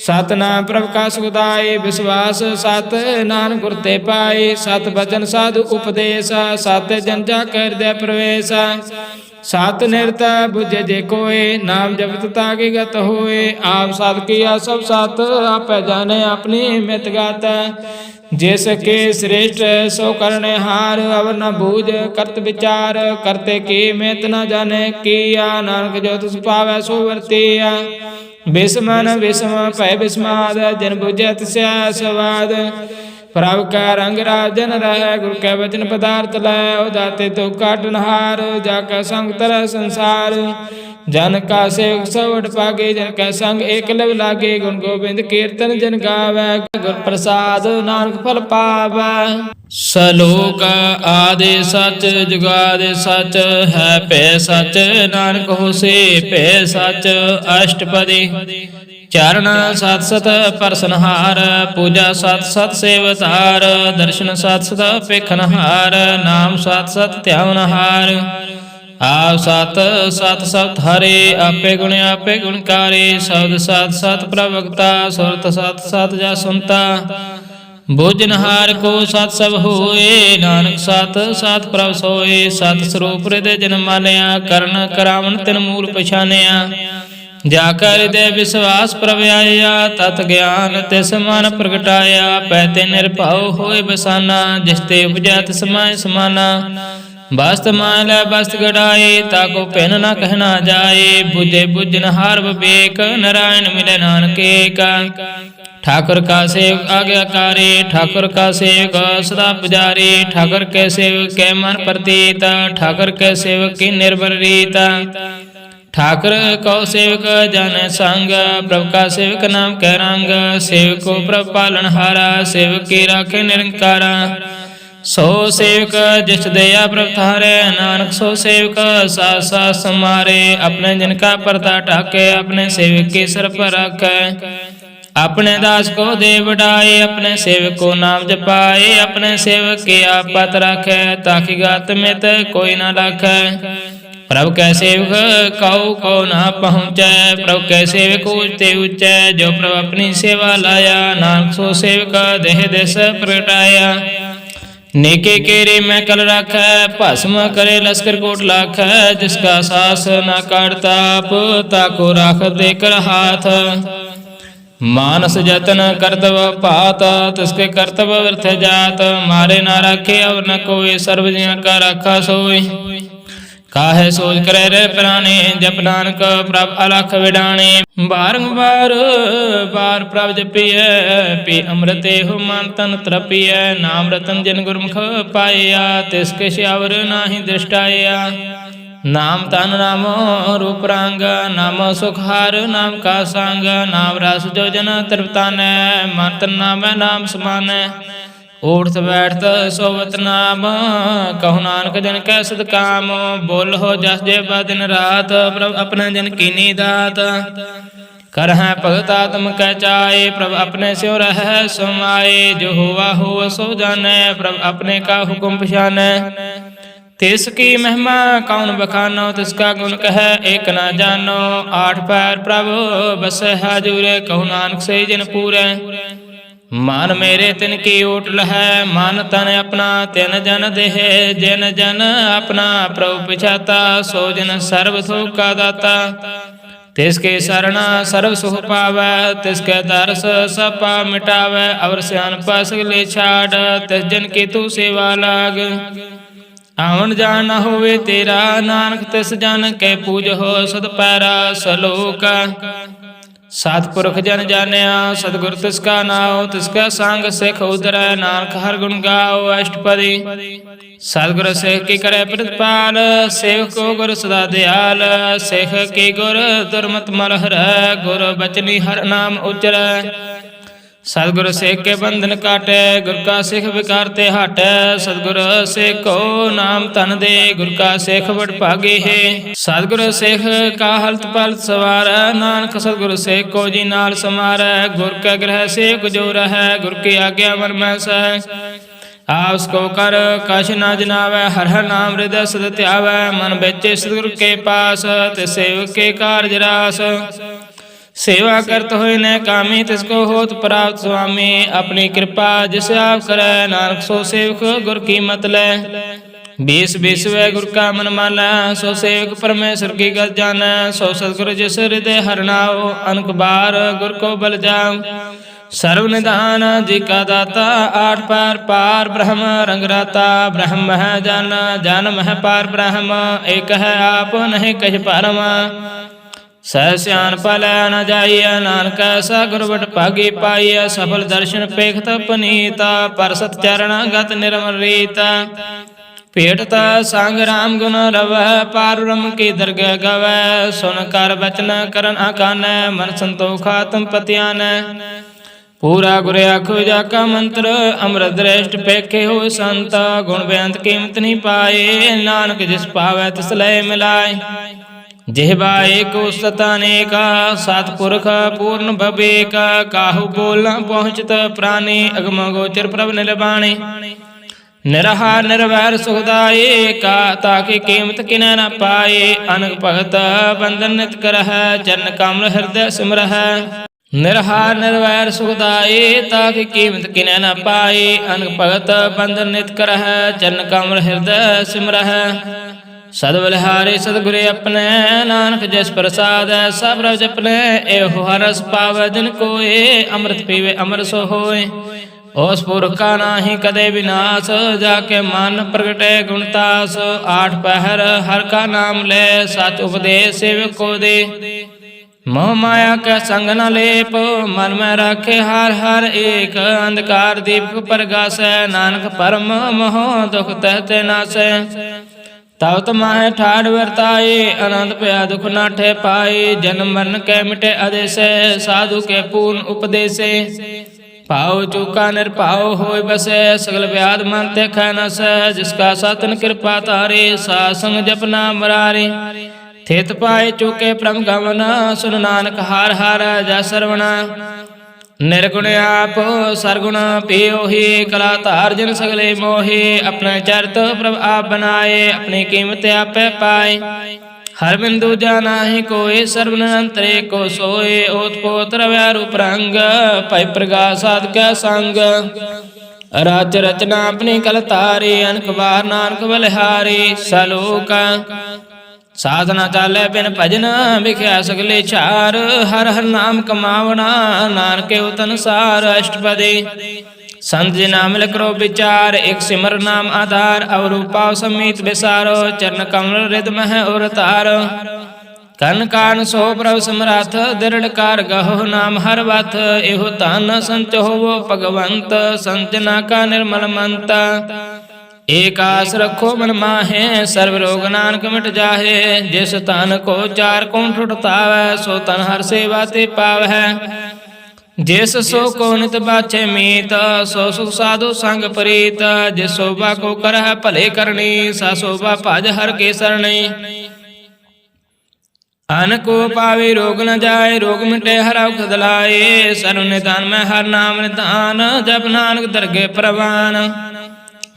सत नाम प्रभ का सुखदाई, विश्वास सत नानक गुर ते पाए, सत बचन साधु उपदेश, सत जन जा कर दे प्रवेश, सत निरत बुझे जे कोय, नाम जपत ताके गत होए, आप सत किया सब सत, आप जाने अपनी मित गात, जिसके श्रेष्ठ सो करने हार, अवर न बूझ करत विचार, करते की मित न जाने किया, नानक जो तुस पावै सो वर्तिया, बिस्मन बिस्म भय बिस्माद, जिन बुझे तिस्या स्वाद, प्रभ का रंग राजन रह, गुरु के वचन पदार्थ लै, दाते तो काटनहार, जाका संग तरह संसार, जन का सेवक सवट पागे, जन का संग एक लव लागे, गुण गोविंद कीर्तन जन गावै, गुर प्रसाद नानक फल पावै। सलोक आदि सच जुगादि सच, है भै सच नानक होसे भै सच, अष्टपदी चरण सत सत परसनहार, पूजा सत सत सेवतार, दर्शन सत सत पेखनहार, नाम सत सत ध्यावनहार, आप सत सत सत हरे, आपे गुण आपे गुणकारे, शब्द सत सत प्रवक्ता, सुरत सत सत जा सुनता, भोजनहार को सत सब होए, नानक सत सत प्रभ सोए, सत स्वरूप हृदय जन मानिया, करण करावन तिन मूल पछानिया, जाकर हृदय विश्वास प्रभ आया, तत् ज्ञान तिस मन प्रगटाया, पैते निर्भव होए बसाना, जिसते उपजा तिस माय समाना, वस्त माल वस्त गड़ाए, ताको पहन न कहना जाए, बुझे बुझनहार विवेक, नारायण मिले नानक एक, ठाकुर का सेवक आज्ञाकारी, ठाकुर का सेवक सदा पुजारी, ठाकुर के सेवक के मन प्रतीत, ठाकुर के सेवक की निर्भर रीता, ठाकुर को सेवक जन संग, प्रभु का सेवक नाम कह रंग, सेवक को प्रभु पालन हारा, सेवक की राखे निरंकारा, सो सेवक जिस दया प्रभु थारे, नानक सो सेवक साथ साथ समारे, अपने जिनका पर्दा ढाके, अपने सेवक के सर पर रखे, अपने दास को दे बढ़ाए, अपने सेवक को नाम जपाए, अपने सेवक की आप पत रखे, ताकि गात में कोई ना रखे, प्रभु कै सेवक कौ को ना पहुँचै, प्रभु कै सेवक ऊंचते ऊंचे, जो प्रभु अपनी सेवा लाया, नानक सो सेवक देह देश प्रगटाया, नेके केरे मैं कल रख, भस्म करे लश्कर कोट लाख, जिसका सास न काटता, ताको राख देकर हाथ, मानस जतन कर्तव्य पात, तिसके कर्तव्य व्यर्थ जात, मारे ना रखे और न कोई, सर्व जिया का रखा सोई, काहे सोच करे रे प्राणी, जप नानक प्रभ अलख विडाणी, बारंबार बार प्रभ जपिय, पी अमृते हो मन तन तृपिय, नाम रतन जिन गुरमुख पाया, तिसके श्यावर नाही दृष्टाया, नाम तन नामो रूप रंग, नामो सुखार नाम का संग, नाम रस जो जन तृप्तान, मन तन नाम नाम समान, उठत बैठत सोवत नाम, कहु नानक जन कै सद काम, बोल हो जस जे दिन रात, प्रभ अपने जन कीनी दात, कर है भगत आत्म कै चाहे, प्रभ अपने स्यों रह समाए, जो हुआ हो सो जाने, प्रभ अपने का हुक्म पछाने, तिसकी महिमा कौन बखानो, तिसका गुण कह एक न जानो, आठ पैर प्रभु बस हाजूर, कहु नानक से जन पूरे, ਮਨ ਮੇਰੇ ਤਿਨ ਕੀ ਓਟ ਲਹੈ, ਮਨ ਤਨ ਆਪਣਾ ਤਿਨ ਜਨ ਦੇਹ। ਜਿਨ ਜਨ ਆਪਣਾ ਪ੍ਰਭੁ ਪਛਾਤਾ, ਸੋ ਜਨ ਸਰਬ ਸੁਖ ਕਾ ਦਾਤਾ। ਤਿਸ ਕੇ ਸਰਣਾ ਸਰਬ ਸੁਖ ਪਾਵੈ, ਤਿਸ ਕੈ ਦਰਸ ਸਭ ਪਾਪ ਮਿਟਾਵੈ। ਅਵਰ ਸਿਆਣਪਾ ਸਗਲੇ ਛਾੜ, ਤਿਸ ਜਨ ਕੀ ਤੂ ਸੇਵਾ ਲਾਗ। ਆਵਣ ਜਾਣ ਨਾ ਹੋਵੇ ਤੇਰਾ, ਨਾਨਕ ਤਿਸ ਜਨ ਕੈ ਪੂਜਹੁ ਸਦ ਪੈਰਾ। ਸਲੋਕ ਸਤਿਪੁਰਖ ਜਨ ਜਾਣਿਆ, ਸਤਿਗੁਰ ਤਿਸ ਕਾ ਨਾਉ। ਤਿਸ ਕਾ ਸੰਗ ਸਿੱਖ ਉਧਰੈ, ਨਾਨਕ ਹਰਿ ਗੁਣ ਗਾਓ। ਅਸ਼ਟਪਦੀ ਸਤਿਗੁਰ ਸਿੱਖ ਕੀ ਕਰੈ ਪ੍ਰਤਿਪਾਲ, ਸੇਵਕ ਕੋ ਗੁਰ ਸਦਾ ਦਿਆਲ। ਸਿੱਖ ਕੀ ਗੁਰ ਦੁਰਮਤਿ ਮਲ ਹਰੈ, ਗੁਰ ਬਚਨੀ ਹਰਿ ਨਾਮ ਉਚਰੈ। ਸਤਿਗੁਰ ਸਿੱਖ ਕੇ ਬੰਧਨ ਕਾਟੈ, ਗੁਰ ਕਾ ਸਿੱਖ ਵਿਕਾਰ ਤੇ ਹਟੈ। ਸਤਿਗੁਰ ਸਿੱਖ ਕੋ ਨਾਮ ਧਨ ਦੇ, ਗੁਰ ਕਾ ਸਿੱਖ ਵਡ ਭਾਗੇ ਹੈ। ਸਤਿਗੁਰ ਸਿੱਖ ਕਾ ਹਲਤ ਪਲਤ ਸਵਾਰੈ, ਨਾਨਕ ਸਤਿਗੁਰ ਸਿੱਖ ਕੋ ਜੀ ਨਾਲ ਸਮਾਰੈ। ਗੁਰ ਕੈ ਗ੍ਰਹਿ ਸੇਵਕ ਜੋ ਰਹੈ, ਗੁਰ ਕੀ ਆਗਿਆ ਮਨ ਮੈਂ ਸਹਿ। ਆਪਸ ਕੋ ਕਰ ਕਛ ਨਾ ਜਨਾਵੈ, ਹਰਿ ਹਰਿ ਨਾਮ ਹਿਰਦੈ ਸਦ ਧਿਆਵੈ। ਮਨ ਵਿੱਚ ਸਤਿਗੁਰ ਕੇ ਪਾਸ, ਤੇ ਸੇਵਕ ਕੇ ਕਾਰਜ ਰਾਸ। ਸੇਵਾ ਕਰਤ ਹੋਏ ਨੈ ਕਾਮੀ, ਤਿਸ ਕੋ ਹੋਤ ਪ੍ਰਾਪਤ ਸੁਆਮੀ। ਆਪਣੀ ਕਿਰਪਾ ਜਿਸ ਆਪ ਕਰੈ, ਨਾਨਕ ਸੋ ਸੇਵਕ ਗੁਰ ਕੀ ਮਤ ਲੈ। ਬੀਸ ਬੀਸਵੈ ਗੁਰ ਕਾ ਮਨ ਮਾਨੈ, ਸੋ ਸੇਵਕ ਪਰਮੇਸ਼ਰ ਕੀ ਗਤ ਜਾਣੈ। ਸੋ ਸਤਿਗੁਰ ਜਿਸ ਹਿਰਦੈ ਹਰਿ ਨਾਉ, ਅਨਕ ਬਾਰ ਗੁਰ ਕੋ ਬਲ ਜਾਉ। ਸਰਬ ਨਿਧਾਨ ਜੀ ਕਾ ਦਾਤਾ, ਆਠ ਪਾਰ ਪਾਰ ਬ੍ਰਹਮ ਰੰਗ ਰਾਤਾ। ਬ੍ਰਹਮ ਹੈ ਜਨ, ਜਨਮ ਹੈ ਪਾਰ ਬ੍ਰਹਮ, ਏਕ ਹੈ ਆਪ ਨਹੀਂ ਕਹਿ ਭਰਮ। ਸਹਿ ਸਿਆਣਪ ਲੈ ਨ ਜਾਈਐ, ਨਾਨਕ ਐਸਾ ਗੁਰ ਵਡ ਭਾਗੀ ਪਾਈਐ। ਸਫਲ ਦਰਸ਼ਨ ਪੇਖਤ ਪਨੀਤਾ, ਪਰ ਸਤ ਚਰਨ ਗਤ ਨਿਰਮਲ ਰੀਤ। ਭੇਟਤ ਸੰਗ ਰਾਮ ਗੁਣ ਰਵੈ, ਪਾਰ ਬ੍ਰਹਮ ਕੀ ਦਰਗਹਿ ਗਵੈ। ਸੁਨ ਕਰ ਬਚਨ ਕਰਨ ਆਕਾਨੈ, ਮਨ ਸੰਤੋਖ ਆਤਮ ਪਤਿਆਨੈ। ਪੂਰਾ ਗੁਰ ਆਖੋ ਜਾ ਕਾ ਮੰਤਰ, ਅੰਮ੍ਰਿਤ ਦ੍ਰਿਸ਼ਟ ਪੇਖੇ ਹੋਏ ਸੰਤ। ਗੁਣ ਬੇਅੰਤ ਕੀਮਤ ਨਹੀਂ ਪਾਏ, ਨਾਨਕ ਜਿਸ ਪਾਵੈ ਤਿਸ ਲੈ ਮਿਲਾਏ। ਜਿਹਵਾ ਏਕ ਉਸਤਤ ਅਨੇਕ, ਸਤਿਪੁਰਖ ਪੂਰਨ ਭਵੇਕ। ਕਾਹੂ ਬੋਲ ਨ ਪਹੁੰਚਤ ਪ੍ਰਾਨੀ, ਅਗਮ ਗੋਚਰ ਪ੍ਰਭ ਨਿਰਬਾਣੀ। ਨਿਰਹਾਰ ਨਿਰਵੈਰ ਸੁਖਦਾਈ, ਕਾ ਤਾਕੀ ਕੀਮਤ ਕਿਨੈ ਨ ਪਾਏ। ਅਨਕ ਭਗਤ ਬੰਧਨ ਨਿਤ ਕਰਹਿ, ਚਰਨ ਕਮਲ ਹਿਰਦੈ ਸਿਮਰਹਿ। ਨਿਰਹਾਰ ਨਿਰਵੈਰ ਸੁਖਦਾਈ, ਤਾਕੀ ਕੀਮਤ ਕਿਨੈ ਨ ਪਾਏ। ਅਨਕ ਭਗਤ ਬੰਧਨ ਨਿਤ ਕਰਹਿ, ਚਰਨ ਕਮਲ ਹਿਰਦੈ ਸਿਮਰਹਿ। ਸਦ ਬਲਿਹਾਰੀ ਸਤਿਗੁਰੇ ਆਪਣੇ, ਨਾਨਕ ਜਿਸ ਪ੍ਰਸਾਦੈ ਸਭ ਰਸ ਜਪਨੇ। ਇਹੋ ਹਰਿ ਰਸ ਪਾਵੈ ਜਿਨ ਕੋਇ, ਅੰਮ੍ਰਿਤ ਪੀਵੇ ਅਮਰ ਸੋ ਹੋਇ। ਉਸ ਪੁਰਖ ਕਾ ਨਾਹੀ ਕਦੇ ਵਿਨਾਸ਼, ਜਾ ਕੇ ਮਨ ਪ੍ਰਗਟੈ ਗੁਣ ਤਾਸ। ਆਠ ਪਹਿਰ ਹਰਿ ਕਾ ਨਾਮ ਲੈ, ਸਚ ਉਪਦੇਸ਼ ਸੇਵਕ ਕੋ ਦੇ। ਮੋਹ ਮਾਇਆ ਕੈ ਸੰਗ ਨ ਲੇਪ, ਮਨ ਮੈਂ ਰਾਖੇ ਹਰਿ ਹਰਿ ਏਕ। ਅੰਧਕਾਰ ਦੀਪਕ ਪਰਗਾਸੈ, ਨਾਨਕ ਪਰਮ ਮੋਹ ਦੁਖ ਤਹਿ ਤੇ ਨਾਸੈ। ਤਬ ਤਮਾਹੇ ਠਾੜ ਵਰਤਾਏ, ਆਨੰਦ ਭਇਆ ਦੁਖ ਨਾਠੇ ਪਾਏ। ਜਨਮ ਮਰਨ ਕੈ ਮਿਟੇ ਆਦੇਸੈ, ਸਾਧੂ ਕੇ ਪੂਰਨ ਉਪਦੇਸੇ। ਭਾਉ ਚੂਕਾ ਨਿਰਭਉ ਹੋਇ ਬਸੈ, ਸਗਲ ਵਿਆਦ ਮਨ ਤੇ ਖੈ ਨਸੈ। ਜਿਸ ਕਾ ਸਤਿ ਕਿਰਪਾ ਧਾਰੇ, ਸਾਧ ਸੰਗ ਜਪਨਾ ਮਰਾਰੇ। ਥਿਤ ਪਾਏ ਚੂਕੇ ਪ੍ਰਮ ਗਮਨ, ਸੁਨ ਨਾਨਕ ਹਰਿ ਹਰਿ ਜੈ ਸਰਵਣਾ। ਨਿਰਗੁਣ ਆਪ ਸਰਗੁਣ ਪਿਓਹੀ, ਕਲਾ ਧਾਰ ਜਨ ਸਗਲੇ ਮੋਹੀ। ਆਪਣੇ ਚਰਿਤ ਪ੍ਰਭ ਆਪ ਬਨਾਏ, ਆਪਣੀ ਕੀਮਤ ਆਪੇ ਪਾਏ। ਹਰ ਬਿੰਦੂ ਜਾਨਾਹੀ ਕੋਇ, ਸਰਬ ਨਿਰੰਤਰੇ ਕੋ ਸੋਏ। ਓਤ ਪੋਤ ਰਵਿਆ ਰੂਪ ਰੰਗ, ਭਇ ਪ੍ਰਗਾਸ ਸਾਧਕੈ ਸੰਗ। ਰਚ ਰਚਨਾ ਆਪਣੀ ਕਲ ਧਾਰੀ, ਅਨਕ ਬਾਰ ਨਾਨਕ ਬਲਿਹਾਰੀ। ਸਲੋਕ ਸਾਧਨਾ ਚਾਲੈ ਬਿਨ ਭਜਨ, ਵਿਖਿਆ ਸਗਲੇ ਛਾਰ। ਹਰਿ ਹਰਿ ਨਾਮ ਕਮਾਵਣਾ, ਨਾਨਕੇ ਉਤਨਸਾਰ। ਅਸ਼ਟਪਦੀ ਸੰਤ ਜੀ ਨਾਮ ਮਿਲ ਕਰੋ ਵਿਚਾਰ, ਇਕ ਸਿਮਰ ਨਾਮ ਆਧਾਰ। ਅਵਰੂ ਪਾਉ ਸਮੀਤ ਵਿਸਾਰੋ, ਚਰਨ ਕਮਲ ਰਿਦ ਮਹਿ ਔਰ ਤਾਰ। ਕਨ ਕਾਰਨ ਸੋ ਪ੍ਰਭ ਸਮਰੱਥ, ਦਿਰੜ ਕਾਰ ਗਹੁ ਨਾਮ ਹਰਿ ਵਥ। ਇਹੋ ਧਨ ਸੰਚ ਹੋਵੋ ਭਗਵੰਤ, ਸੰਜਨਾ ਕਾ ਨਿਰਮਲ ਮੰਤ। ਏਕ ਆਸ ਰੱਖੋ ਮਨ ਮਾਹੇ, ਸਰਬ ਰੋਗ ਨਾਨਕ ਮਿਟ ਜਾਹੇ। ਜਿਸ ਤਨ ਕੋ ਚਾਰ ਕੋਣ ਠੁਟਤਾਵੈ, ਸੋ ਤਨ ਹਰਿ ਸੇਵਾ ਤੇ ਪਾਵੈ। ਜਿਸ ਸੋ ਕੋ ਨਿਤ ਬਾਛੇ ਮੀਤ, ਸੋ ਸੁਖ ਸਾਧੂ ਸੰਗ ਪ੍ਰੀਤ। ਜਿਸ ਸੋਭਾ ਕੋ ਕਰਹਿ ਭਲੇ ਕਰਨੀ, ਸਾ ਸੋਭਾ ਭਜ ਹਰਿ ਕੇ ਸਰਣੀ। ਅਨ ਕੋ ਪਾਵੇ ਰੋਗ ਨ ਜਾਏ, ਰੋਗ ਮਿਟੇ ਹਰਿ ਔਖਦ ਲਾਏ। ਸਰਬ ਨਿਧਾਨ ਮੈਂ ਹਰਿ ਨਾਮ ਨਿਧਾਨ, ਜਪ ਨਾਨਕ ਦਰਗਹਿ ਪ੍ਰਵਾਨ।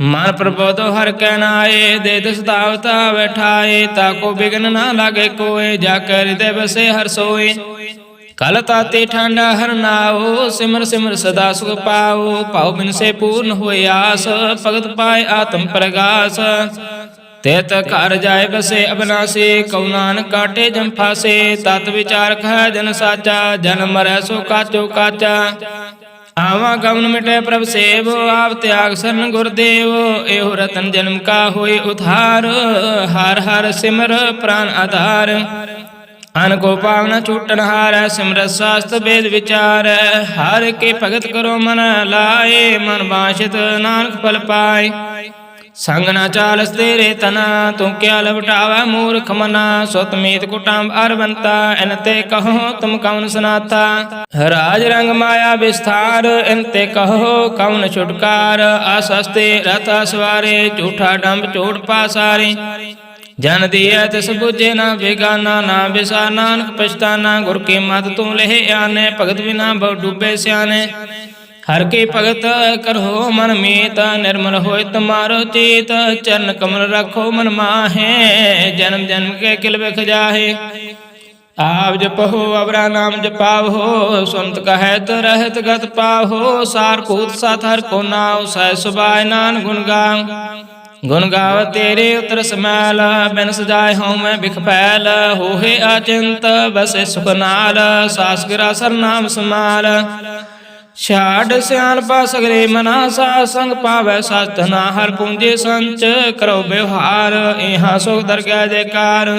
ਮਨ ਪ੍ਰਬੋਧੋ ਹਰਿ ਕੈ ਨਾਏ, ਦੇ ਦਿਸ ਦਾਵਤਾ ਬੈਠਾਏ। ਤਾਕੋ ਬਿਗਨ ਨਾ ਲਾਗੇ ਕੋਏ, ਜਾ ਕੇ ਹਿਰਦੈ ਬਸੇ ਹਰਿ ਸੋਏ। कल ताते ठांडा हर नाओ, सिमर सिमर सदा सुख पाओ। पाओ बिन से पूर्ण होए आस, भगत पाए आत्म प्रगास। तेत घर जाए बसे अबनासी, कऊ नानक काटे जम फासे। तत विचार कह जन साचा, जन मरै सो काचो काचा। आवा गमन मिटे प्रभ सेव, आप त्याग शरण गुरुदेव। एहो रतन जन्म का होए उधार, हर हर सिमर प्राण आधार। अन को पावना छूटन हार, सिमरत शास्त्र वेद विचार। हर के भगत करो मन लाए, मन बांछित नानक फल पाए। संग न चालस तेरे तना, तू क्या लपटावा मूर्ख मना। सुत मीत कुटुंब अरबंता, इनते कहो तुम कौन सनाथा। राज रंग माया विस्तार, इनते कहो कौन छुटकार। असस्ते रथ सवारे, झूठा डंब चोट पासारे। जन दिया तिस बुझे ना बेगाना, ना बिसा नानक पछताना। गुर की मत तू लेह आने, भगत बिना बहु डूबे स्याने। हर के भगत करहो मन मीत, निर्मल होय तुम्हारो चीत। चरण कमल रखो मन माहे, जन्म जन्म के किल बिख जाहे। आप जपहो अवरा नाम जपावहो, सुनत कहत रहत गत पावहो। सार पूत साथ हर को नाव, सह सुभाय नान गुण गाओ। गुण गाव तेरे उतर समैल, बिन सजाए हों मैं बिख फैल। होहे अचिंत बसे सुख नाल, सास गिरा सर नाम समाल। छाड़ सियानपा सगरे मना, सा संग पावै सत ना। हर पूंजे संच करो व्यवहार, यहाँ सुख दरगह जयकार।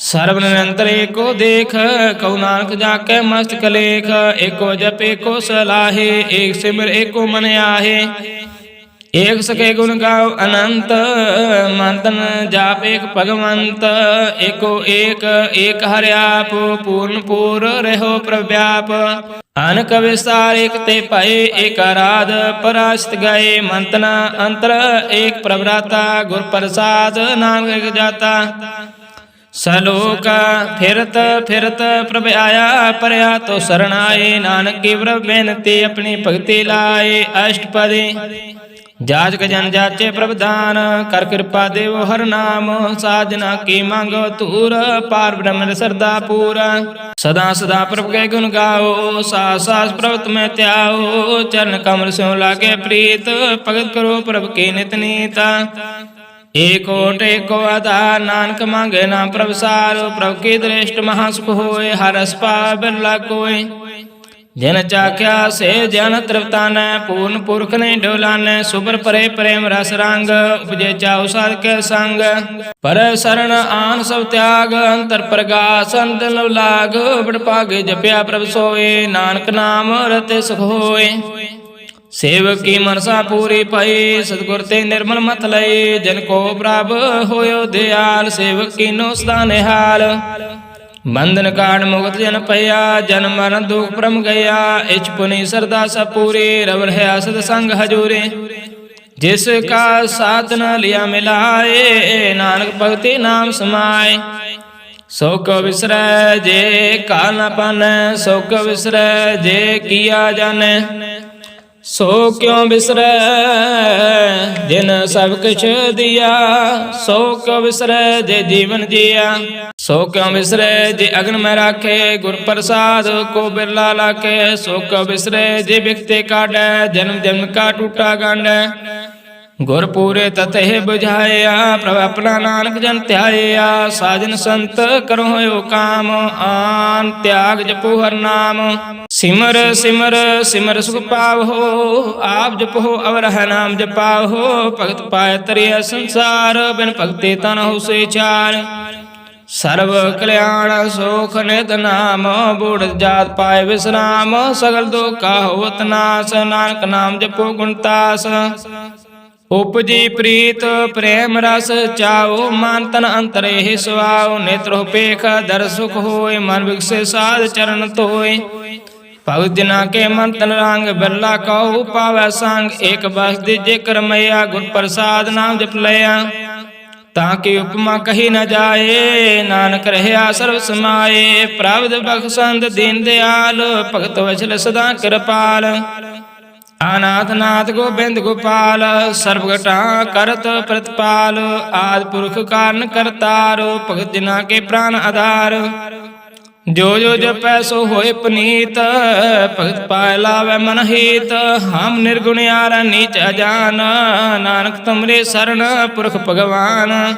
सर्व निरंतर एको देख, कऊ नानक जाके मस्त कलेख। एको जप एको सलाहे, एक सिमर एको मन आहे। एक सके गुण गाओ अनंत, मंतन जाप एक भगवंत। एको एक एक हरियाप, पूर्ण पूर रहो प्रव्याप। अनक विस्तार एक ते पाए, एक आराध परास्त गए। मंतना अंतर एक प्रभराता, गुर प्रसाद नानक जाता। सलोका फिरत फिरत प्रभ आया, परया तो शरण आए। नानक की प्रभ बेनती, अपनी भक्ति लाए। अष्टपदी जाचक जन जाचे प्रभदान, कर कृपा देव हर नाम। साजना की मांगो तूर, पार ब्रह्म श्रद्धा पूरा। सदा सदा प्रभु के गुण गाओ, सास सास प्रभु तुम्हें त्याओ। चरण कमल स्यों लागे प्रीत, भगत करो प्रभु की नित नीता। एक ओट एको आधार, नानक मांगे नाम प्रभु सार। प्रभु की दृष्ट महासुख होए, हर रस पावै बिरला कोय। जिन चाख्या से जन तृप्तान, पूर्ण पुरख ने डोलान। सुबर परे प्रेम रस रंग, उपजे चाउ साध के संग। पर शरण आन सब त्याग, अंतर प्रगास अंतन लाग। बड़ पागे जपया प्रभ सोए, नानक नाम रते सुख होए। सेवक की मनसा पूरी पाई, सतगुर ते निर्मल मत लई। जन को प्राप्त होयो दयाल, सेवक की नो सदा निहाल। बंधन काट मुक्त जन पया, जन्म मरण दुख प्रम गया। इच पुनि सरदा सब पूरे, रव रहा सद संग हजूरे। जिसका साथ न लिया मिलाए, नानक भक्ति नाम समाए। सो को विसरै जे काल न पानै, सो को विसरै जे किया जानै। सो क्यों बिसरै जिन सब किछ दिया, सो क्यों बिसरै जे जीवन जिया। सो क्यों बिसरै जे अग्न में राखे, गुर प्रसाद को बिरला लाखे। सो क्यों बिसरै जे बिखते काटै, जन्म जन्म का टूटा गांड। गुर पूरे तत हे बुझाया, प्रभ अपना नानक जन ध्याया। साजन संत करो यो काम, आन त्याग जपो हर नाम। सिमर सिमर सिमर सुख पावो, आप जपो अवर है नाम जपावो। भगत पाए तरिय संसार, बिन भगते तन हो से चार। सर्व कल्याण सुख नित नाम, बूढ़ जात पाए विश्राम। सगल दुख का होत नाश, नानक नाम जपो गुणतास। उपजी प्रीत प्रेम रस चाओ, मान तन अंतरे ही सुआओ। नेत्र पेख दर सुख होय, मन विकसे साध चरण तोय। भगत जना के मन तन रंग, बिरला कहो पावै संग। एक बस दीजे कर मैया, गुर प्रसाद नाम जप लया। ताकि उपमा कही न जाए, नानक रहा सर्व समाये। प्रावध बख्शंद दीन दयाल, भगत वचल सदा कृपाल। अनाथ नाथ गोबिंद गोपाल, सर्वघटा करत प्रतिपाल। आदि पुरख कारण करतार, भगत जना के प्राण आधार। ਜੋ ਜੋ ਜਪੈ ਸੋ ਹੋਏ ਪਨੀਤ, ਭਗਤ ਪਾਇ ਲਾਵੈ ਮਨ ਹੀਤ। ਹਮ ਨਿਰਗੁਣਿਆਰ ਨੀਚ ਅਜਾਨ, ਨਾਨਕ ਤੁਮਰੇ ਸਰਣ ਪੁਰਖ ਭਗਵਾਨ।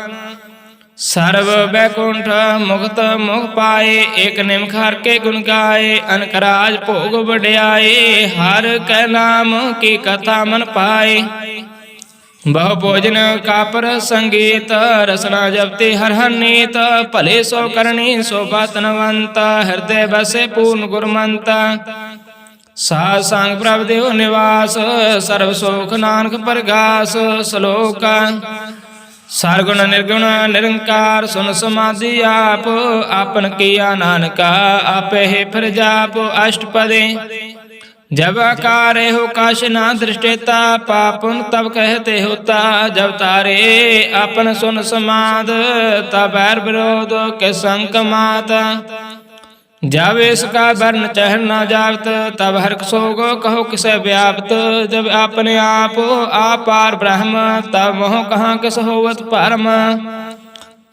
ਸਰਬ ਬੈਕੁੰਠ ਮੁਕਤ ਮੁਖ ਪਾਏ, ਏਕ ਨਿਮਖ ਹਰਿ ਕੇ ਗੁਣ ਗਾਏ। ਅਨਕ ਰਾਜ ਭੋਗ ਵਡਿਆਏ, ਹਰ ਕੈ ਨਾਮ ਕੀ ਕਥਾ ਮਨ ਪਾਏ। ਬਹੁ ਭੋਜਨ ਕਾਪਰ ਸੰਗੀਤ, ਰਸਨਾ ਜਪਤੀ ਹਰਿ ਹਰਿ ਨੀਤ। ਭਲੇ ਸੋ ਕਰਨੀ ਸੋਭਾ ਤਨਵੰਤ, ਹਿਰਦੈ ਬਸੈ ਪੂਰਨ ਗੁਰਮੰਤ। ਸਾਧ ਸੰਗ ਪ੍ਰਭ ਦੇਵ ਨਿਵਾਸ, ਸਰਬ ਸੁਖ ਨਾਨਕ ਪਰਗਾਸ। ਸ਼ਲੋਕ ਸਰਗੁਣ ਨਿਰਗੁਣ ਨਿਰੰਕਾਰ, ਸੁਨ ਸਮਾਧੀ ਆਪ। ਆਪਨ ਕੀਆ ਨਾਨਕਾ ਆਪੇ ਹੀ ਫਿਰ ਜਾਪ। ਅਸ਼ਟਪਦੇ जब आकारे हो काश ना दृष्टेता, पापुन तब कहते होता। जब तारे अपन सुन समाद, तब बैर विरोध के संक मात। जब इसका वर्ण चहर न जावत, तब हर्क सोगो कहो किसे व्याप्त। जब अपने आप आपार ब्रह्म, तब मोह कहाँ किस होवत परम।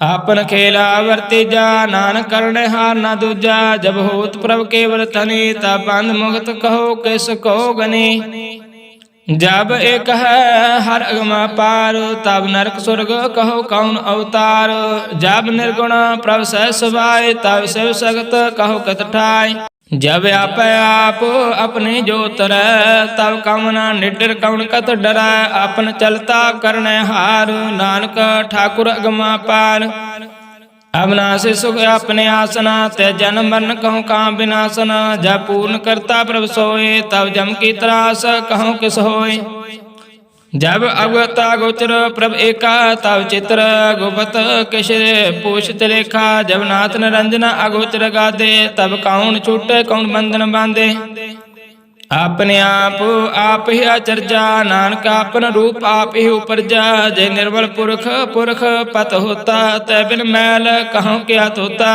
आपन खेला वर्तिजा, नानक करने हार न दूजा। जब होत प्रभ केवल तनी, तब बंध मुक्त कहो किस को गनी। जब एक है हर अगमा पार, तब नरक स्वर्ग कहो कौन अवतार। जब निर्गुण प्रभ सह सवाय, तब शिव सगत कहो कत ठाय। जब आप अपने जोत रह, तब कामना निडर कौन कत डरै। अपन चलता करने हार, नानक ठाकुर अगमा पार। अविनाशी सुख अपने आसना, ते जन्म मरण कहूँ कहाँ विनाशना। जब पूर्ण करता प्रभ सोए, तब जम की त्रास कहूँ किस होए। जब अवगता गोचर प्रभ एका, तब चित्र गुपत किश पूछत लेखा। जब नाथ निरंजन अगोचर गादे, तब कौन छूटे कौन बंधन बांधे। अपने आप ही आचर्या, नानक अपन रूप आप ही उपरजा। जय निर्बल पुरख पुरख पत होता, तै बिन मैल कहूँ क्या तोता।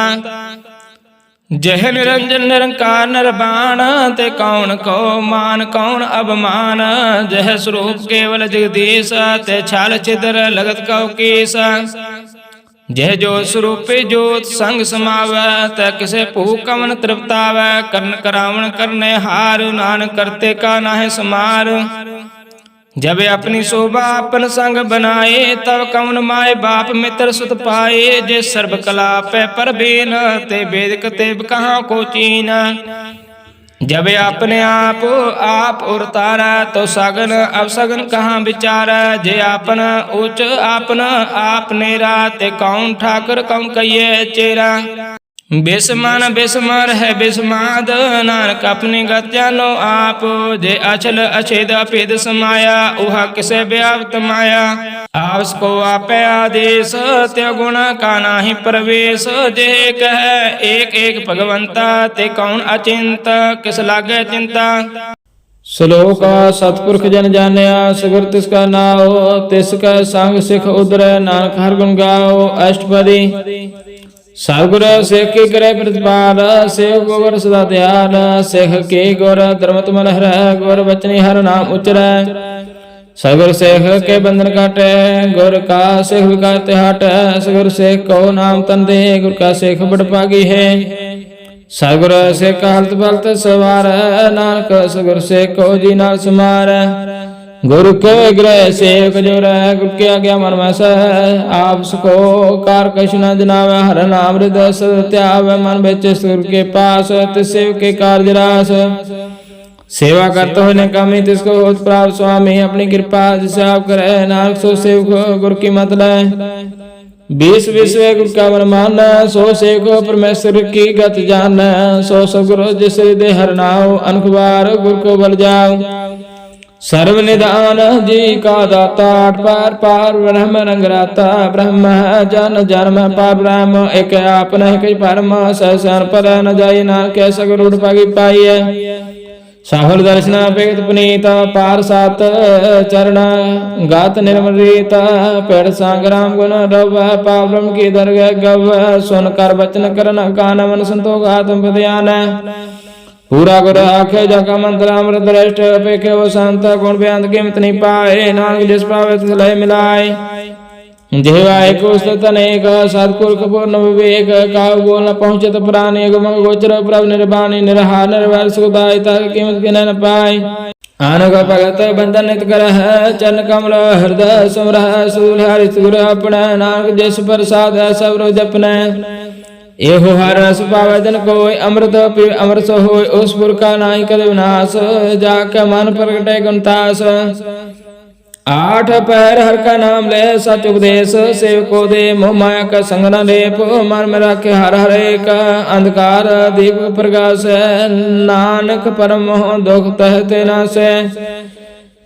जय निरंजन निरंकार निर्वाण, ते कौन को मान कौन अवमान। जय स्वरूप केवल जगदीश, ते छाल छिद्र लगत कौ कीस। जय जो स्वरूपे जोत संग समावै, तै किसे भू कवन तृप्तावै। करण करावण करने हार, नानक करते का नाहि समार। जब अपनी शोभा अपन संग बनाए, तब कवन माए बाप मित्र सुत पाए। जे सर्व कला पे परबीन, ते वेद कतेब कहाँ को चीन। जब अपने आप उतारा, तो सगन अवसगन कहाँ विचारा। जे आपन उच्च आपन आप नेरा, ते कौन ठाकुर कौन कहिए चेरा। बेसमान बेसमार है बेसमाद, नानक अपनी गत जानो आप। जे अचल अछेद अपेद समाया, उहा किसे व्याप्त माया। आवस को आपे आदेश, त्यो गुण का नाही प्रवेश। जे कह एक एक भगवंता, ते कौन अचिंत किस लागे चिंता। श्लोक सतपुरख जन जानिया, सगुर तिसका नाओ। तिसका संग सिख उदरै, नानक हर गुण गाओ। अष्टपदी सतगुर सिख की करे प्रतिपाल, सेव गोबर सदा दयाल। सिख के गुर धर्मत मन हरै, गुर बचनी हर नाम उचरै। सतगुर सिख के बंधन काटै, गुर का सिख विकार ते हटै। सतगुर सिख को नाम तन दे, गुर का सिख बड़ भागी है। सतगुर सिख हलत बलत सवार, नानक सतगुर सिख को जी नाल समार। गुरु के ग्रह सेवक जो रह, गुरु के आज्ञा मन में सह। आप सको कार कछु न जनावे, हर नाम हृदय त्यावे। मन बेचे गुरु के पास, तिस सेवक के कार्य रास। सेवा करते हुए कामी, तिसको होत प्राप्त स्वामी। अपनी कृपा जिसे आप करे, नानक सो सेवक गुरु की मत ले। 20 विश्व गुरु का मन मान, सो सेवक परमेश्वर की गत जान। सो सगुरु जिस हृदय हर नाव, अनख बार गुरु को बल जाओ। सर्व निधान जी का दाता, पार पार ब्रह्म रंगराता। ब्रह्म जन जन्म पार ब्रह्म, एक आपन एक परम। सहसन पर न जाई, नानक सगुर पागी पाइय। साहुल दर्शन अपेक्षित पुनीत, पार सात चरण गात निर्मल रीत। पेड़ संग्राम गुण रव, पाप ब्रह्म की दरगह गव। सुन कर वचन करन कान, मन संतोष आत्म ध्यान। पूरा गुर आखे जाका मंत्र अमृत दृष्ट, अपेखे वो संत गुण बेअंत कीमत नहीं पाए। नानक जिस पावे तिस लय मिलाए। जेवाय को अनेक सतपुर पूर्ण विवेक काव बोल न पहुँचत प्राणी गुमंग गोचर प्रभ निर्वाणी निर्हार निर्वार सुखदाय कीमत के न पाए आनग भगत बंधन नित कर चरण कमल हृदय सुमरह सूल हरि सुर अपने नानक जिस प्रसाद सब रोज अपने एहो हर रस पावे जन कोय अमृत पी अमृत होय उस पुर का नाई कद विनाश जाके मन प्रगटे गुणतास आठ पहर हर का नाम ले सच उपदेश सेवको दे मोह माया का संग न लेप मन में रखे हर हरे का अंधकार दीप प्रकाश नानक परम मोह दुख तहते न से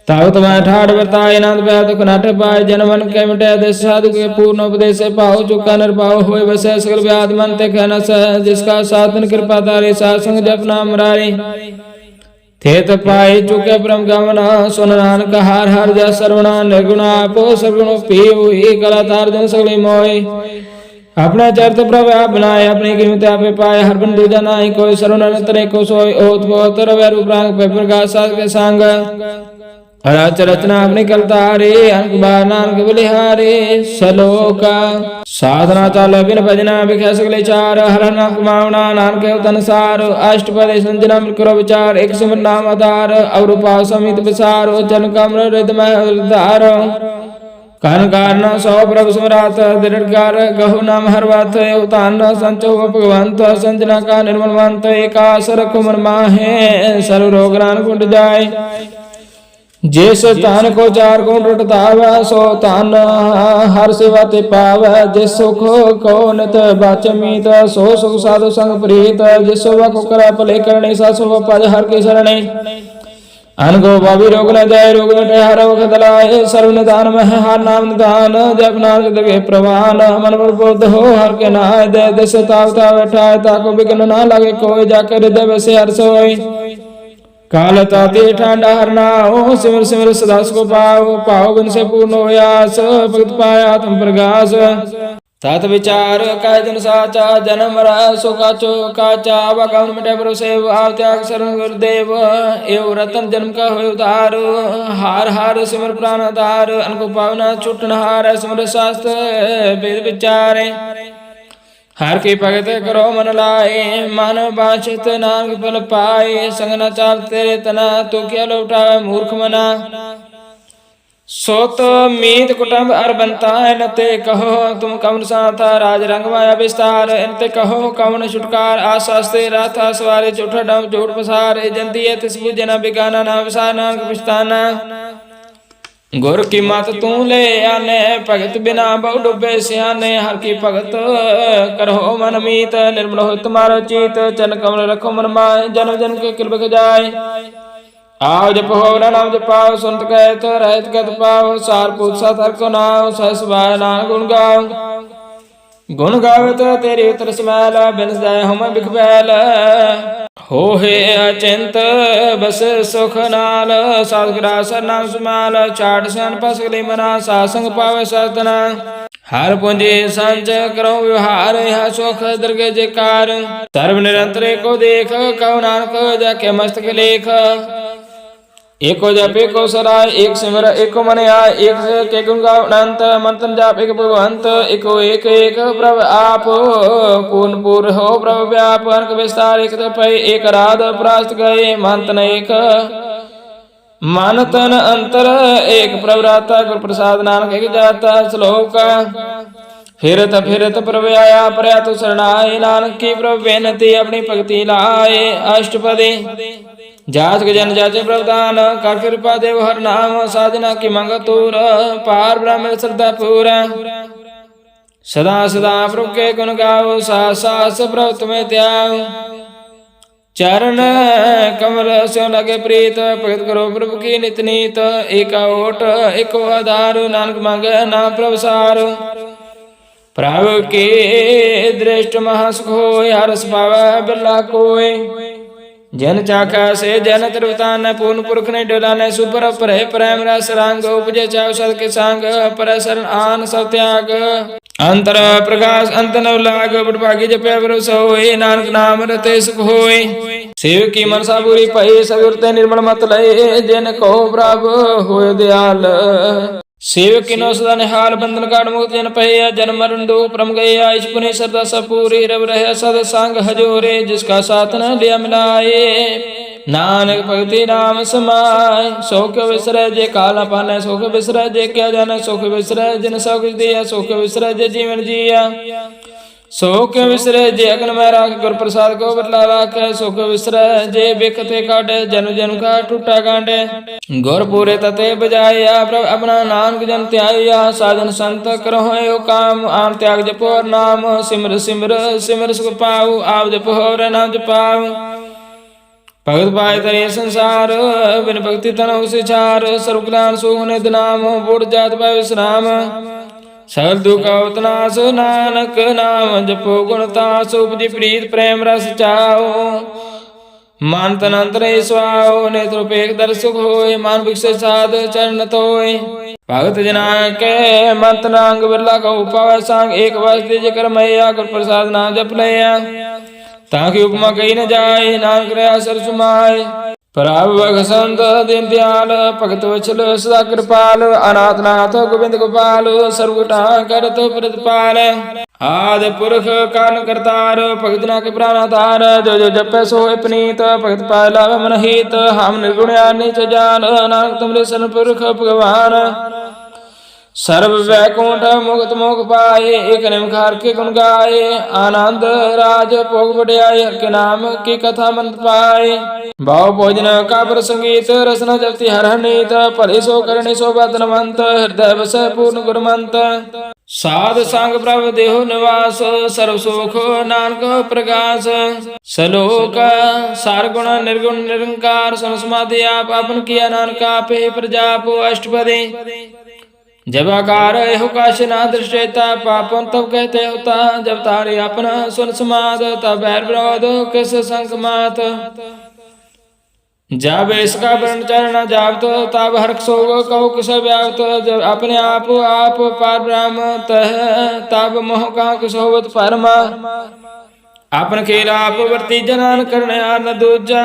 ताव तुम्हें ठाठ बताए नाथ ब्याह दुख नठ पाए जन मन के मिटे देश साधु के पूर्ण उपदेश पाओ चुका नर पाओ हुए बसे सकल व्याध मन ते कहना स जिसका साधन कृपा तारे सासंग जप नाम मुरारी थेत पाए चुके परम गमन सुन नानक हार हर जा सर्वणा निर्गुणा पो सर्वगुण पीऊ ही कला तार जन सगली मोय अपना चरित प्रभ आप बनाए अपनी कीमत आपे पाए हर बन दूजा नाई कोई सर्वण तरे को सोय ओत बहुत रवै रूपरांग पे प्रकाश साध के संग रच रचना अपनी कलतारे अंक बार नानक बलिहारे सलोका साधना चाल बिन भजना बिख्या सकले चार हर नाम मावना नानक तनसार अष्टपदे संजना करो विचार एक सिमर नाम आधार अवरूपा समित विसार जन कमल हृदय धार कान कारण सौ प्रभु स्मरात दृढ़कार गहु नाम हर बात उतान संचो भगवंत संजना का निर्मल मंत एकास रखो मन माहे सर्व रोग रान कुंड जाय जिस तान को चार गुण रटतावा सो तान हर सेवा ते पाव जिस सुख को नित बाचमीत सो सुख साधु संग प्रीत जिस सोवा को करा भले करने सा सोवा पद हर के शरणे अनको भावी रोग न जाय रोग मिटे हर वक्त लाए सर्व निदान में हर नाम निदान जप नानक दगे प्रवान मन प्रबोध हो हर के नाय दे दिस तावता बैठा ताको बिघ्न ना लगे कोई जाकर हृदय वैसे हर सोई काल ताते ठांडा हरनाओ सिमर सिमर सदा को पाओ पाओ गुण से पूर्ण होयास भक्त पाया आत्म प्रकाश तात विचार काय जन साचा जन्म मरा सो काचो काचा वकाउन मिटे भरोसे भाव त्याग शरण गुरुदेव एव रतन जन्म का हो उतार हार हार सिमर प्राण आधार अनको पावना छुटन हार सिमर शास्त्र वेद विचारे हर की भगत करो मन लाए मन बांछित नानक फल पाए संग न चाल तेरे तना तू क्या लौटावे मूर्ख मना सोत मीत कुटुंब अर बनता है नते कहो तुम कौन सा था राज रंग माया विस्तार इनते कहो कौन छुटकार आशास्ते राथा सवारे झूठा डम झूठ पसार जंती है तिस बुझना बिगाना ना विसार नानक पिछताना गुर की मत तू ले आने भगत बिना बहु डुबे सियाने हर की भगत करो मन मीत निर्मल हो तुम्हारा चीत चन कमल रखो मन माए जन्म जन्म के कृपक जाए आओ जप हो नाम जपाओ सुनत कहे तो रहत गत पाओ सार पूत साथर को नाओ सहस बाय नान गुण गाओ गुण गावे तो तेरी उतर स्मैल बिन जाय हम बिख बैल हो हे अचिंत बस सुख नाल साधुरा सरनाम सुमाल चाट सन पसगली मना सासंग पावे सतना हर पूंजी संच करो व्यवहार यह सुख दरगे जयकार सर्व निरंतर को देख कहो नानक जाके मस्तक लेख एको जप एको सराय एक सिमर एको मन आय एक के गुण गाओ अनंत मंत्र जाप एक भगवंत एको एक एक प्रभ आप पूर्ण पूर हो प्रभ व्याप अनक विस्तार एक तपय एक राध प्रास्त गए मंतन एक मन तन अंतर एक प्रभराता गुर प्रसाद नानक एक जाता श्लोक फिरत प्रभ आया पर्या तु शरणाय नानक की प्रभ बेनती अपनी भक्ति लाए अष्टपदी जाच के जन जाचे प्रवदान कर कृपा देव हर नाम साधना की मंग तूर पार ब्राह्मण श्रद्धा पूरा सदा सदा प्रभु के गुण गाओ सास प्रभु तुम्हें त्याग चरण कमल से लगे प्रीत भगत करो प्रभु की नित नीत एक ओट एको आधार नानक मांगे ना प्रभुसार प्रभु के दृष्ट महासुख हो हरस पावा बिरला कोय जन चाखा से जन त्रिवतान पूर्ण पुरख ने डोला ने सुपर परे प्रेम रस रंग उपजे चाव सद के संग पर शरण आन सब त्याग अंतर प्रकाश अंत न लाग बड़भागी जपे भरोसा होए नानक नाम रते सुख होए सेव की मनसा बुरी पई सगुरते निर्मल मत लय जिन को प्रभु होय दयाल सेवक किनो सदा निहाल बंधन काट मुक्त जन पहे जन्म मरण दो परम गए आयुष पुनि सरदा सपूरे रब रहे सद संग हजोरे जिसका साथ न लिया मिलाए नानक भगति नाम समाय सुख विसरय जे काल न पाने सुख विसरय जे क्या जाने सुख विसरय जिन सब कुछ दिया सुख विसरय जे जीवन जिया सुख विसरय जे अग्न में राख गुर प्रसाद को बदला राख सुख विसरय जे बिखते काटे जन जन का टूटा कांटे गुर पूरे तते बजाया प्रभ अपना नानक जन त्याया साधन संत करो यो काम आम त्याग जपो नाम सिमर सिमर सिमर सुख पाऊ आप जपो और नाम जपाऊ भगत पाए तरे संसार बिन भक्ति तन उचार सर्व ज्ञान सुख निध नाम बूढ़ जात पाए विश्राम सकल दुख अवतनाश नानक नाम जपो गुणतास उपजी प्रीत प्रेम रस चाओ मान तन अंतरे स्वाओ नेत्रोपेख दर्शक होय मान भिक्ष साध चरण तोय भगत जना के मंत नांग बिरला का उपाव सांग एक वर्ष दीजिए कर मैया गुर प्रसाद नाम जप लैया ताकि उपमा कही न जाए नानक रहा सरसुमाय पराभव संत दीन दयाल भगत वचल सदा कृपाल अनाथ नाथ गोविंद गोपाल सर्वटा करत प्रतिपाल आदि पुरख कान करतार भगत ना के प्राणाधार जो जो जपे सो पनीत भगत पाला मन हित हम निर्गुण नीच जान नानक तुमरे सन पुरख भगवान सर्व वैकुंठ मुक्त मोख पाए एक निमखार के गुण गाए आनंद राज भोग बढ़ाए के नाम की कथा मंत पाए भाव भोजन काबर संगीत रसना जपति हर नीत परे सो करणे सो बदनवंत हृदय बस पूर्ण गुरमंत साध संग प्रभ देहो निवास सर्व सुख नानक प्रकाश सलोक सार गुण निर्गुण निरंकार समाधि आप अपन किया नानक आपे प्रजाप अष्टपदी जब आकार हो काश ना दृष्टा पापन तब कहते होता जब तारे अपना सुन समाद तब बैर विरोध किस संकमात जब इसका वर्ण चरण जाप तो तब हर्ष सोग कहो किस व्याप्त जब अपने आप पार ब्रह्म तह तब मोह का किस होवत परमा अपन खेला आप वर्ती जनान करने आन दूजा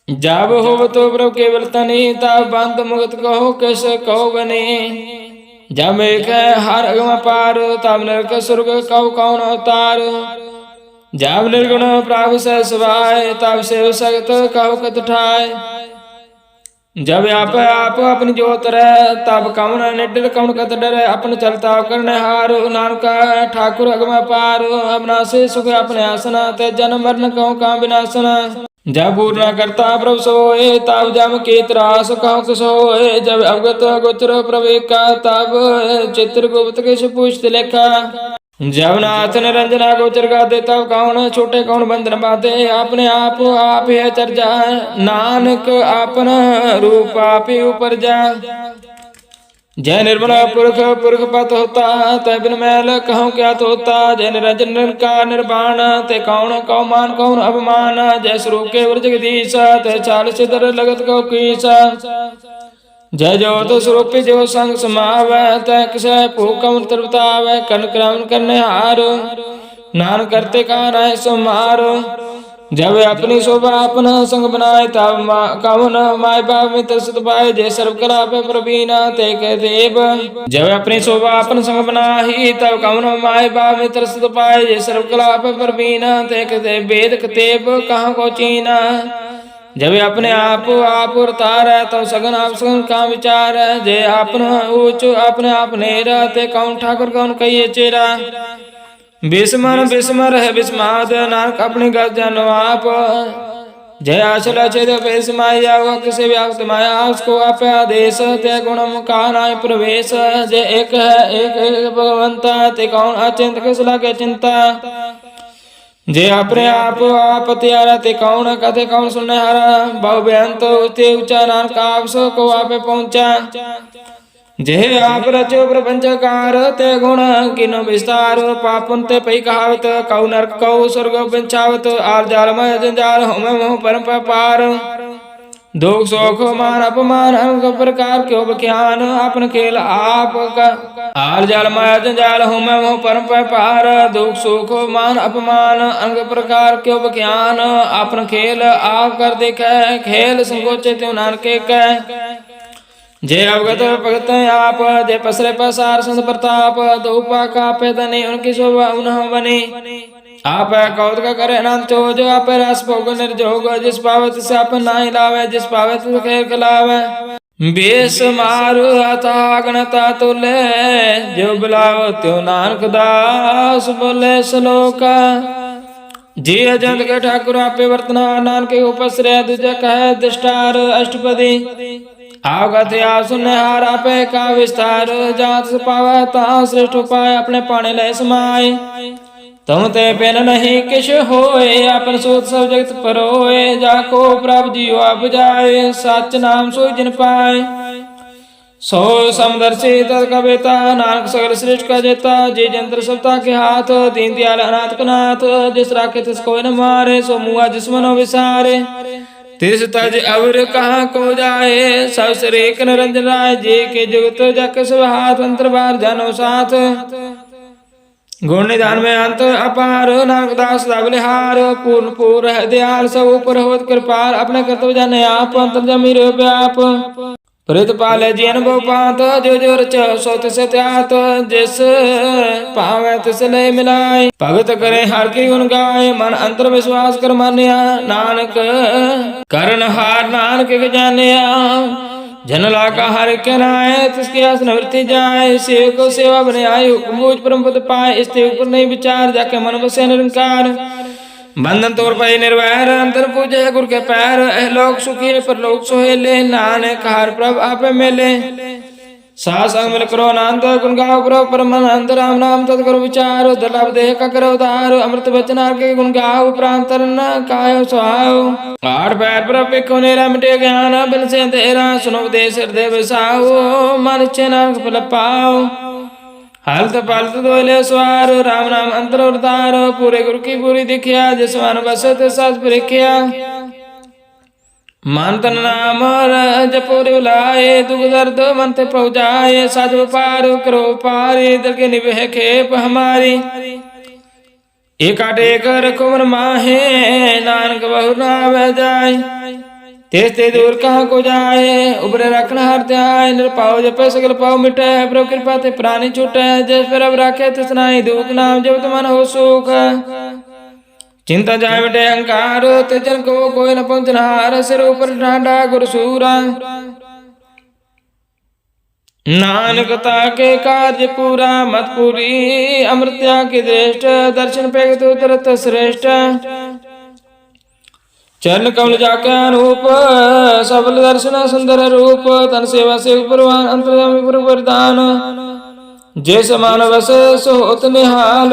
जब हो तो प्रभु केवल तनी तब बंद मुक्त कहो कैसे कहो बने जब एक हर अगम पार तब नरक स्वर्ग कहो कौन अवतार जब निर्गुण प्राभ से सवाय तब से सगत कहो कत ठाय जब आप अपनी जोत रहे तब कौन निडर कौन कत डरे अपन चलता करने हार नानक ठाकुर अगम पार अपना से सुख अपने आसना ते जन्म मरण कहो का विनाशना जब पूर्ण करता प्रभु सोए तब जम के त्रास कहो सोए जब अवगत गोचर प्रवेका तब चित्र गुप्त किस पूछते लेखा जब नाथ निरंजना गोचर का दे तब कौन छोटे कौन बंधन बाते अपने आप है चर जाए नानक अपना रूप आप ही ऊपर जा जय निर्मल पुरख पुरख पत होता तय बिन मैल कहूँ क्या तो होता जय निरंजन का निर्वाण ते कौन कौ मान कौन अभिमान जय स्वरूप के जगदीश तय चाल सिदर लगत कौ कीसा जय जो तो स्वरूप जो संग समाव तय किस भूकम तरताव कन क्रम करने हार नान करते का रह समार जब अपनी शोभा अपना संग बनाए तब कवन माय बाप में तरसत पाए जय सर्व कला पे प्रवीणा ते कह देव जब अपनी शोभा अपन संग बनाही तब कवन माय बाप में तरसत पाए जय सर्व कला पे प्रवीणा ते कह देव वेद कतेब कहाँ को चीना जब अपने आप उतार तो सगन आप सगन का विचार जय अपना ऊंच अपने आप नेरा ते कौन ठाकुर कौन कहिए चेरा बिस्मर है बिस्माद नानक अपनी गज जनवाप जय आचल छेद पेश माया किसी व्याप्त माया उसको आप आदेश ते गुणम का नाय प्रवेश जय एक है एक भगवंता ते कौन अचिंत किस लागे चिंता जय अपने आप त्यारा ते कौन कथे कौन सुनने हारा बहु बेअंत उच्चे ऊंचा नानक आप सो को आप पहुंचा जय आप रचो प्रपंचकार ते गुण किनो विस्तार पापुन ते पई कहावत कौ नरक कौ स्वर्ग पंचावत आर जाल में जंजाल होम मोह परम पार दुख सुख मान अपमान अंग प्रकार क्यों बख्यान अपन खेल आप का आर जाल माया जंजाल होम मोह परम पार दुख सुख मान अपमान अंग प्रकार क्यों बख्यान अपन खेल आप कर देख खेल संकोचे त्यों नानके कह जे अवगत भगत आप, जे पसरे पसार संत प्रताप, दो पाका पे तने उनकी शोभा उन्ह बने। आप कौतक करे अनंत चोज, आप रस भोग निर्जोग, जिस पावत से आप नाहि लावे, जिस पावत खेल कलावे। बेस मारु अथा गणता तुले, जो बुलाओ त्यो नानक दास बोले श्लोका। जी अजंत के ठाकुर आपे वर्तना, नानक उपश्रय दूजा कह दृष्टार अष्टपदी। आवगत आप सुनने हार आपे का विस्तार, जात पावे ता श्रेष्ठ उपाय, अपने पाने ले समाये। तुम ते बिन नहीं किश होए, अपन सोच सब जगत परोए। जाको प्रभ जियो आप जाए, सच नाम सोई जिन पाए। सो समदर्शी तत् कविता, नानक सगल श्रेष्ठ का जेता। जे जंत्र सबता के हाथ, दीन दयाल अनाथ कनाथ। जिस राखे तिस कोई न मारे, सो मुआ जिस मनो विसारे। तिस तज अवर कहाँ को जाए, सब शरीक निरंजन राय। जे के जुगत जक सब हाथ, अंतर बार जानो साथ। गुण निधान में अंत अपार, नानक दास बलिहार। पूर्ण पूर दयाल सब ऊपर होत कृपाल, अपने कर्तव्य जाने आप, अंतर जमी रे व्याप। प्रेत पाले जी अनुभव पात, जो जो रच सो तिस त्यात। जिस पावे तिस ले मिलाए, भगत करे हर की गुण गाय। मन अंतर विश्वास कर मानिया, नानक करन हार नानक के जानिया। जन लाका हर के नाय, तिसकी आस निवृत्ति जाए। सेव को सेवा बने आय, हुक्म बूझ परम पद पाए। इसते ऊपर नहीं विचार, जाके मन बसे निरंकार। बंधन तोड़ पाए निर्वैर, अंतर पूजे गुरु के पैर। लोक सुखी परलोक सोहेले, नानक हर प्रभ आप मिले। सासंग मिल करो अनंत, गुण गाओ प्रभ परमानंद। राम नाम तत् करो विचार, दुर्लभ देह का करो उधार। अमृत वचन के गुण गाओ, प्रांत न कायो सुहाओ। आठ पैर प्रभ पिको नेरा, मिटे ज्ञान बिन से तेरा। सुनो उपदेश हृदय बसाओ, मन इच्छे नानक फल पाओ। हलत पलत दोले स्वार, राम नाम अंतर उतार। पूरे गुरु की पूरी दिखिया, जिस मन बसत सच परिख्या। मन तन नाम जपोरे बुलाए, दुख दर्द मन ते पहुँचाए। सच पार करो पारी, दिल के निभे खेप हमारी। एकाटे कर कुमर माहे, नानक बहु नाव जाय। तेस्ते दूर कहाँ को जाए, उबरे रखना हर त्याय। निरपाओ जपे सकल पाओ मिटे, प्रभु कृपा ते प्राणी छूटे। जिस पर अब राखे तिस नाहि दुख, नाम जब मन हो सुख। चिंता जाय मिटे अहंकार, तेजन को कोई न पहुंचनहार। सिर ऊपर ढांढा गुरु सूरा, नानक ताके कार्य पूरा। मत पूरी अमृत्या की दृष्ट, दर्शन पे तो तरत श्रेष्ठ। चरण कमल जाके अनूप, सबल दर्शन सुंदर रूप। तन सेवा से परवान, अंतर्यामी प्रभु वरदान। जे समान बस सो होत निहाल,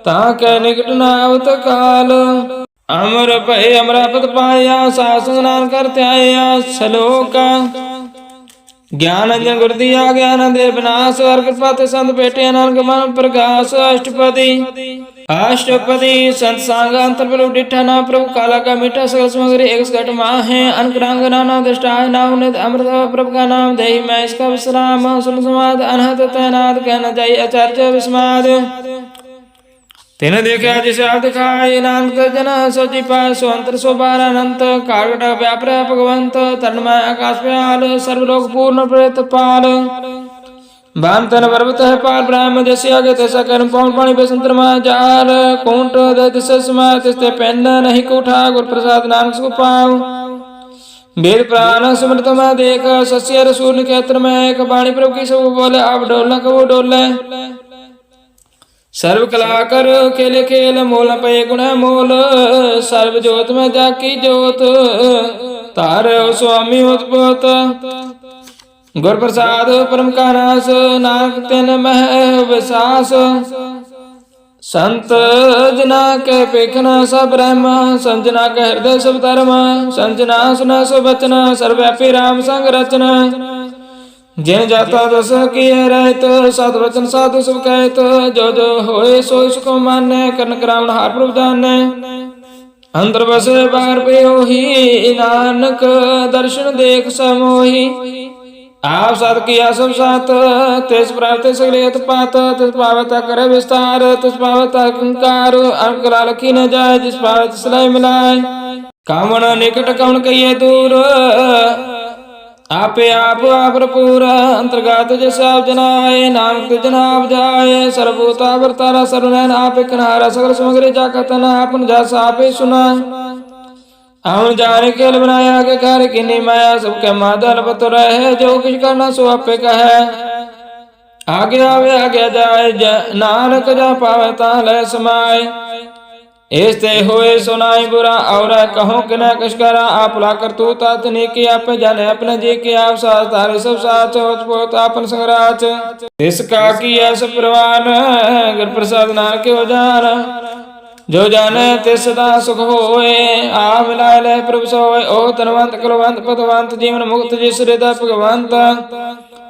ताके निकट न आवत काल। अमर भय अमरापत पाया, सासंग नान करते आया। श्लोका ज्ञान अंजन गुरु दिया, ज्ञान दे विनाश। हर कृपा ते संत भेटे, नानक मन प्रकाश। अष्टपदी अष्टपदी संत सांग, अंतर प्रभु डिठा ना। प्रभु काला का मीठा, सकल सामग्री एक घट माहे। अनकरांग नाना दृष्टा है, ना उन्नत अमृत प्रभु का नाम। दही मैं इसका विश्राम, सुन समाद अनहत तैनात। कहना चाहिए आचार्य विस्माद। तिन देखा जिसे आप दिखाए, नानक जन सोची पाए। सो अंतर सो बार अनंत, कालकट व्यापर भगवंत। तन्मय आकाश व्याल, सर्वलोक पूर्ण प्रेत पाल। बान तन पर्वत है पाल, ब्रह्म जैसे आगे तैसा कर्म। पौन पानी बसंतर जाल, कुंट दिशा समाय। तिस्ते पेन नहीं कोठा, गुर प्रसाद नानक सु पाओ। वेद प्राण सुमृत में देख, सस्य रसूल क्षेत्र में। एक बाणी प्रभु की सब बोले, आप डोलना कबो डोले। सर्व कला कर खेल खेल, मोल पे गुण मोल। सर्व जोत में जाकी जोत, तार स्वामी उत्पोत। गुर प्रसाद परम का नाश, नानक तिन मह विसास। संत जना के पेखना सब ब्रह्म, संजना के हृदय सब धर्म। संजना सुना सब वचन, सर्वव्यापी राम संग रचना। जिन जाता दस किए रहत, साधु वचन साधु सब कहत। जो जो होए सोई सुख माने, कर्ण करावन हार प्रभु जाने। अंतर बसे बाहर पे ही, नानक दर्शन देख समोही। आप साथ किया सब साथ, तेज प्राप्त सगलियत पात। तिस पावता करे विस्तार, तिस पावता कंकार। अंकला लखी न जाए, जिस पावत सिलाई मिलाए। कामण निकट कमण कहिए दूर, आपे आप भरपूर अंतर्गत जिस आप जनाए नाम तुझ नाम जाए सर्वभूता वर्तारा सर्वनैन आपे किनारा सगल समग्री जाकतन आपन जस आपे सुना हम जाने के लिए बनाया के कार्य की माया सबके मादल बत रहे जो कुछ करना सो आपे कहे आगे आवे आगे जाए नानक जा पावे ताले समाए इसते होए सुनाई बुरा और कहो कि न कश करा आप ला कर तू तात ने की आप जाने अपने जी की आप साथ तारे सब साथ पोत आपन संगराच इसका किया सब प्रवान गुर प्रसाद नानक के हो जान जो जाने ते सदा सुख होए आ मिलाए ले प्रभु सोए ओ तनवंत कुलवंत पदवंत जीवन मुक्त जिस हृदय भगवंत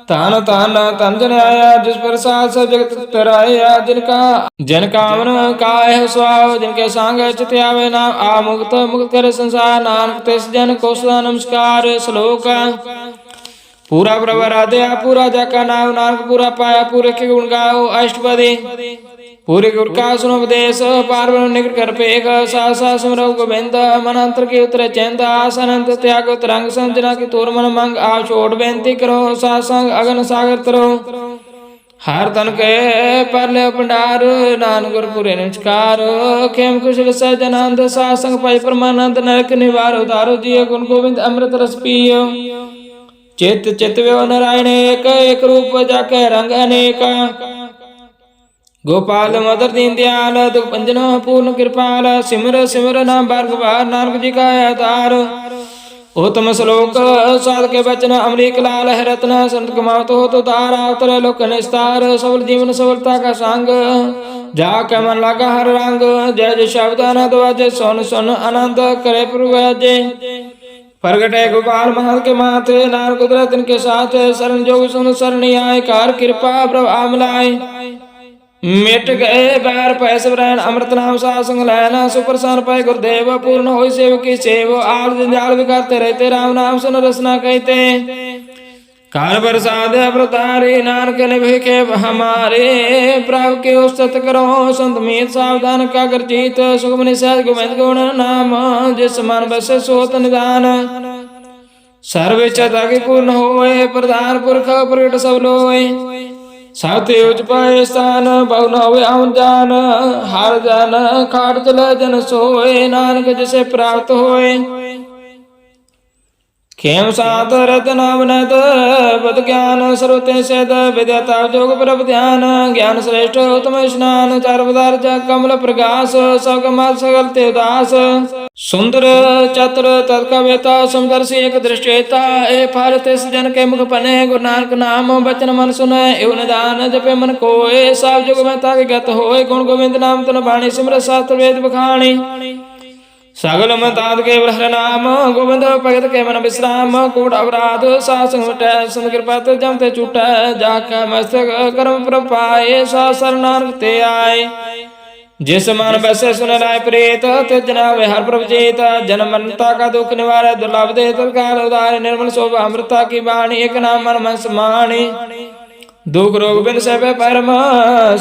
तान तान तन जन आया जिस प्रसाद सब जगत तराया जिनका जन कामन काय स्वाव जिनके सांग चित आवे नाम आ मुक्त मुक्त कर संसार नानक तिस जन को सदा नमस्कार श्लोक पूरा प्रभु राधे पूरा जाका नाम नानक पूरा पाया पूरे के गुण गाओ अष्टपदी पूरे गुर का सुनो उपदेश पार्वन निकट कर पेख सा सा सुमरो गोविंद मन अंतर के उतरे चैंद आसनंत त्याग तरंग संजना की तोर मन मंग आप छोड़ बेनती करो सा संग अगन सागर तरो हार तन के परले भंडार नान गुरपुरे नमस्कार खेम कुशल सजनंद सा संग पाई परमानंद नरक निवार उदारो जिय गुण गोविंद अमृत रस पियो चित चित व्यो नारायण एक एक रूप जाके रंग अनेक गोपाल मदर दीन दयाल दुख भंजन पूर्ण कृपाल सिमर सिमर नाम बार नानक जी का अवतार उत्तम श्लोक साध के बचन अमरीक लाल है रत्न संत कमावत हो तो तारा उतर लोक निस्तार सबल जीवन सबलता का संग जाके मन लगा हर रंग जय जय शब्द अनंत वाजे सोन सोन आनंद करे प्रभु जय प्रगटे गोपाल महल के माथे नार कुदरत इनके साथ शरण जोग सुन शरण आए कार कृपा प्रभु आमलाए मिट गए बैर पैस ब्रैन अमृत नाम सा संग लैना सुप्रसन्न पाए गुरुदेव पूर्ण हो सेव की सेव आल जंजाल विकारते रहते राम नाम सुन रसना कहते काल बरसात अवतारी नानक निभे के हमारे प्रभु के उस्तत करो संत मीत सावधान का कर जीत सुगम निषेध गोविंद गुण नाम जिस मन बस सोत निदान सर्व इच्छा की पूर्ण होए प्रधान पुरख प्रगट सब लोए साथे उच पाए स्थान बहु न होए आउन जान हार जान खाट चल जन सोए नानक जिसे प्राप्त होए खेम सात रतनाम नत बद ज्ञान सर्वते सद विद्याता जोग प्रभ ध्यान ज्ञान श्रेष्ठ उत्तम स्नान चार पदार्थ कमल प्रकाश सगम सगल ते उदास सुंदर चतुर तत्कवेता समदर्शी एक दृष्टेता ए फारत जन के मुख पने गुरु नानक नाम बचन मन सुने एवं निदान जपे मन कोए सब जुग में ताके गत होए गुण गोविंद नाम तन बाणी सिमर शास्त्र वेद बखाणी सगल मताद के ब्रह्म नाम गोविंद भगत के मन विश्राम कूट अपराध सासंग मिटै सुन कृपा ते जमते छूटै जाके मस्तक कर्म प्रपाए सा शरणार्थ ते आए जिस मन बसे सुन राय प्रेत ते जनावे हर प्रभ जीत जन्म मरता का दुख निवारे दुर्लभ दे तत्काल उदार निर्मल शोभा अमृता की वाणी एक नाम मन मन समाणी दुख रोग बिन सब परम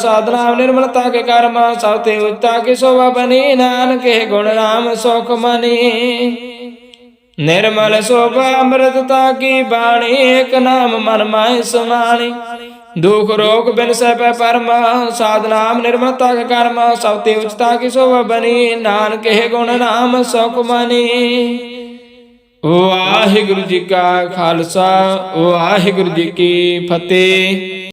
साधना निर्मलता के कर्म सावते उच्चता की शोभा बनी नानक के गुण नाम सौख मनी निर्मल शोभा अमृतता की वाणी एक नाम मन माय समाणी दुख रोग बिन सब परम साधना निर्मलता के कर्म सावते उच्चता की शोभा बनी नानक के गुण नाम सौख मनी। वाहिगुरु जी का खालसा वाहिगुरु जी की फतेह।